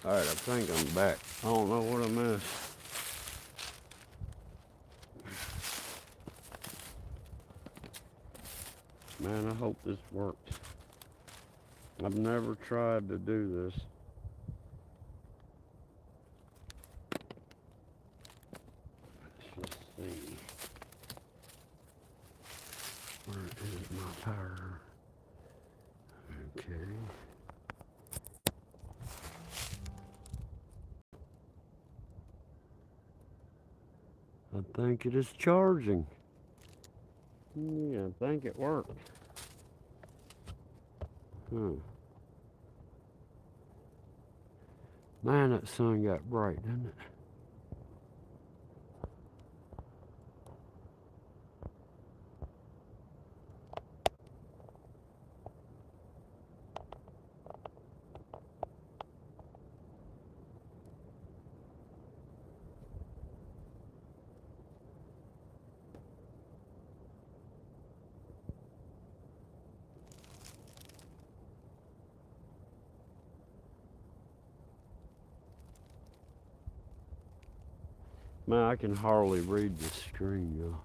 Alright, I think I'm back. I don't know what I missed. Man, I hope this works. I've never tried to do this. Let's just see. Where is my tire? Okay. I think it is charging. Yeah, I think it worked. Man, that sun got bright, didn't it? Man, I can hardly read the screen, y'all.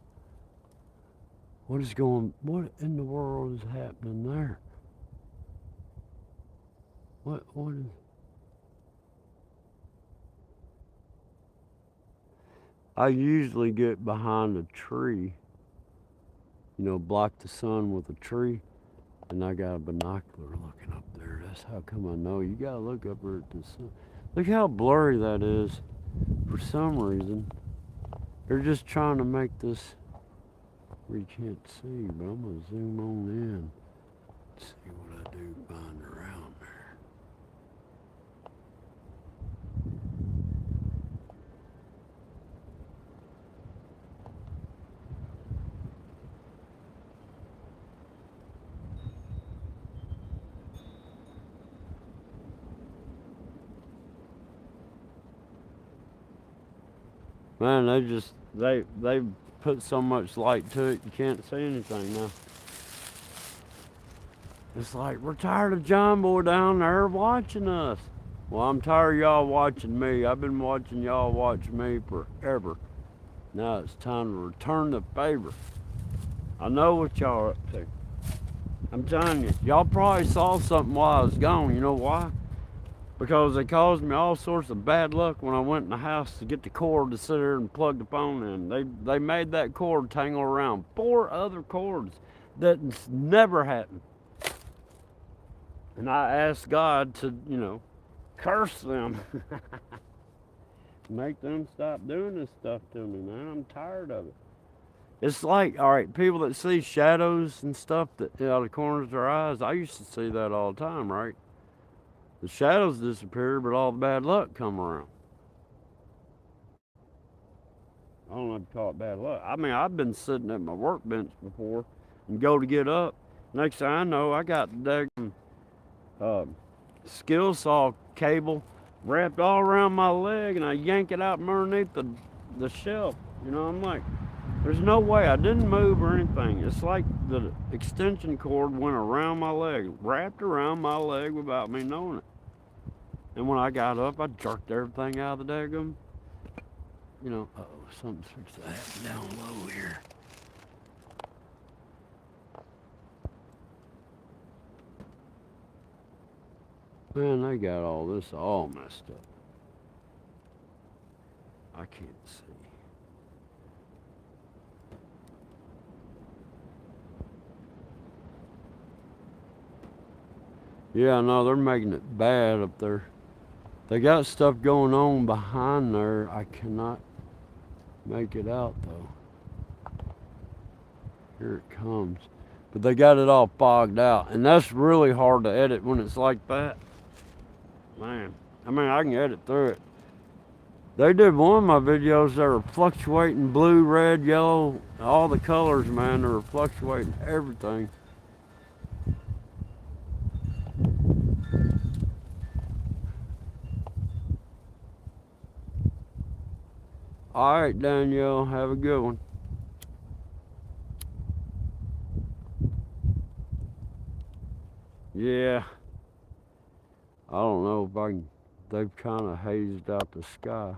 What in the world is happening there? What is... I usually get behind a tree, block the sun with a tree, and I got a binocular looking up there. That's how come I know. You gotta look up there at the sun. Look how blurry that is. For some reason, they're just trying to make this where you can't see, but I'm gonna zoom on in. Let's see what I do find around there. Man, they put so much light to it, you can't see anything now. It's like, we're tired of John Boy down there watching us. Well, I'm tired of y'all watching me. I've been watching y'all watch me forever. Now it's time to return the favor. I know what y'all are up to. I'm telling you, y'all probably saw something while I was gone. You know why? Because they caused me all sorts of bad luck when I went in the house to get the cord to sit there and plug the phone in. They made that cord tangle around 4 other cords. That's never happened. And I asked God to, curse them. Make them stop doing this stuff to me, man. I'm tired of it. It's like, all right, people that see shadows and stuff that out of the corners of their eyes, I used to see that all the time, right? The shadows disappear, but all the bad luck come around. I don't know if you call it bad luck. I mean, I've been sitting at my workbench before and go to get up. Next thing I know, I got the skill saw cable wrapped all around my leg, and I yank it out from underneath the shelf. I'm like, there's no way. I didn't move or anything. It's like the extension cord went around my leg, wrapped around my leg without me knowing it. And when I got up, I jerked everything out of the daggum. Uh-oh, something's fixed to happen down low here. Man, they got all this all messed up. I can't see. Yeah, no, they're making it bad up there. They got stuff going on behind there. I cannot make it out, though. Here it comes. But they got it all fogged out. And that's really hard to edit when it's like that. Man, I mean, I can edit through it. They did one of my videos that were fluctuating blue, red, yellow, all the colors, man. They were fluctuating everything. All right, Danielle, have a good one. Yeah. I don't know if I can they've kind of hazed out the sky.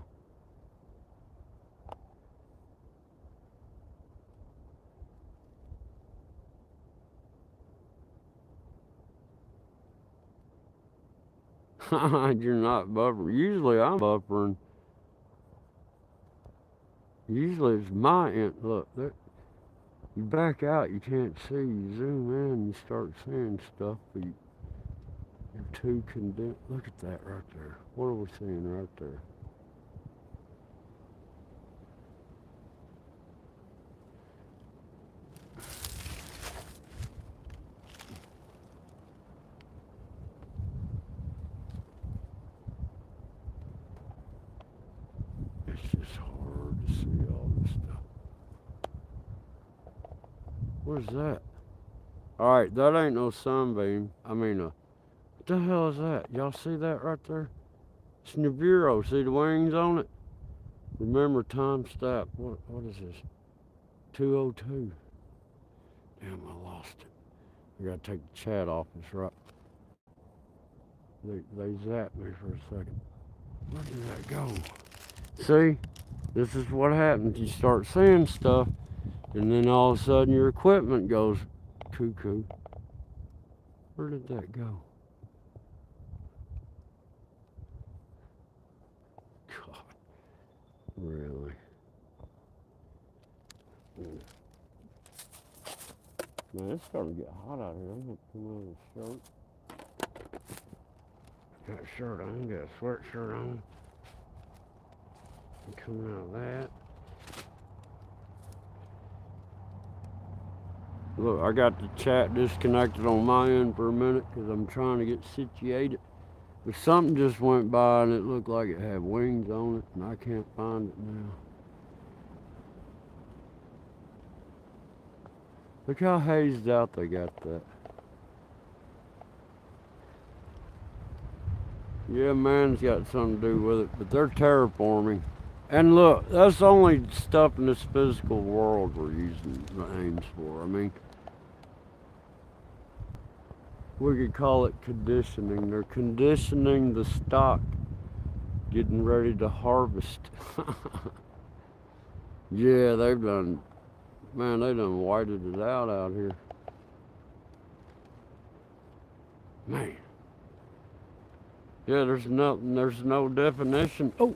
You're not buffering. Usually I'm buffering. Usually it's my end. Look, there, you back out, you can't see. You zoom in, you start seeing stuff, but you're too condensed. Look at that right there. What are we seeing right there? It's just hard to see all this stuff. What is that? Alright, that ain't no sunbeam. I mean, what the hell is that? Y'all see that right there? It's Nibiru. See the wings on it? Remember time stop. What is this? 202. Damn, I lost it. I gotta take the chat off. It's right. They zapped me for a second. Where did that go? See? This is what happens. You start seeing stuff, and then all of a sudden your equipment goes cuckoo. Where did that go? God. Really? Man, it's starting to get hot out here. I'm gonna come out of the shirt. Got a shirt on, got a sweatshirt on. I'm coming out of that. Look, I got the chat disconnected on my end for a minute because I'm trying to get situated. But something just went by and it looked like it had wings on it, and I can't find it now. Look how hazed out they got that. Yeah, man's got something to do with it, but they're terraforming. And look, that's only stuff in this physical world we're using the aims for. I mean, we could call it conditioning. They're conditioning the stock, getting ready to harvest. Yeah, they've done, man, they done whited it out here. Man. Yeah, there's no definition. Oh,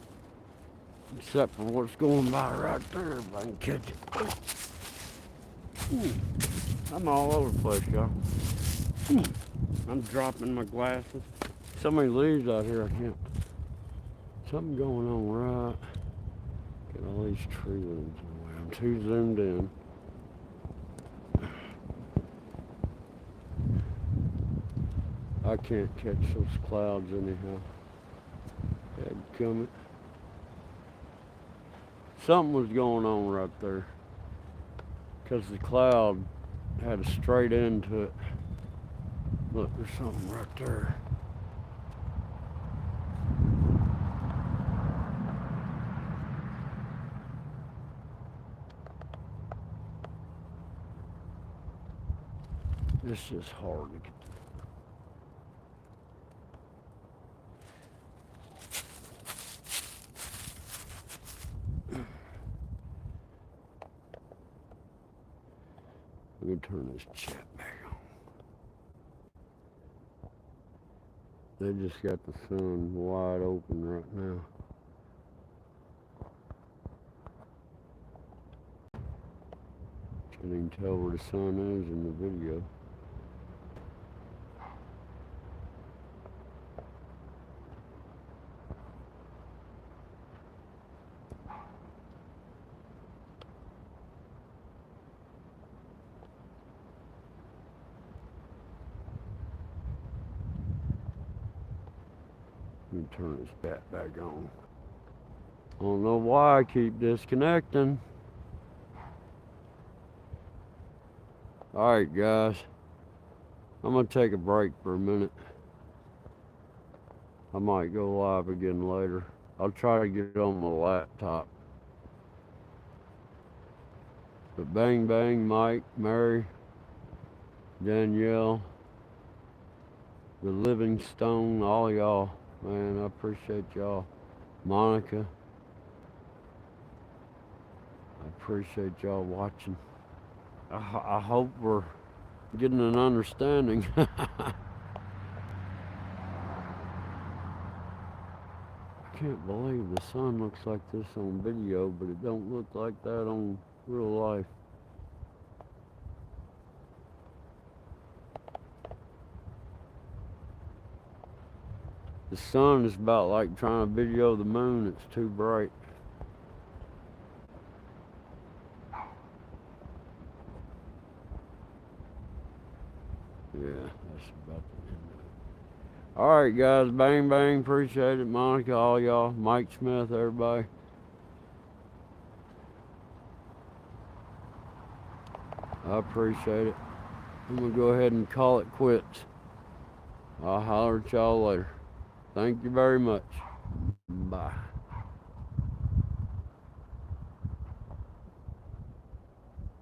except for what's going by right there, if I can catch it. I'm all over the place, y'all. I'm dropping my glasses. So many leaves out here, I can't. Something going on right. Get all these tree limbs away. I'm too zoomed in. I can't catch those clouds anyhow. Dadgummit. Something was going on right there. Because the cloud had a straight end to it. Look, there's something right there. It's just hard to get. Let me turn this chat back on. They just got the sun wide open right now. Can't even tell where the sun is in the video. Let me turn this back on. I don't know why I keep disconnecting. Alright guys, I'm gonna take a break for a minute. I might go live again later. I'll try to get it on my laptop. But bang bang, Mike, Mary, Danielle, the Livingstone, all y'all. Man, I appreciate y'all. Monica, I appreciate y'all watching. I hope we're getting an understanding. I can't believe the sun looks like this on video, but it don't look like that on real life. The sun is about like trying to video the moon. It's too bright. Yeah, that's about the end of it. All right, guys. Bang, bang. Appreciate it. Monica, all y'all. Mike Smith, everybody. I appreciate it. I'm going to go ahead and call it quits. I'll holler at y'all later. Thank you very much. Bye.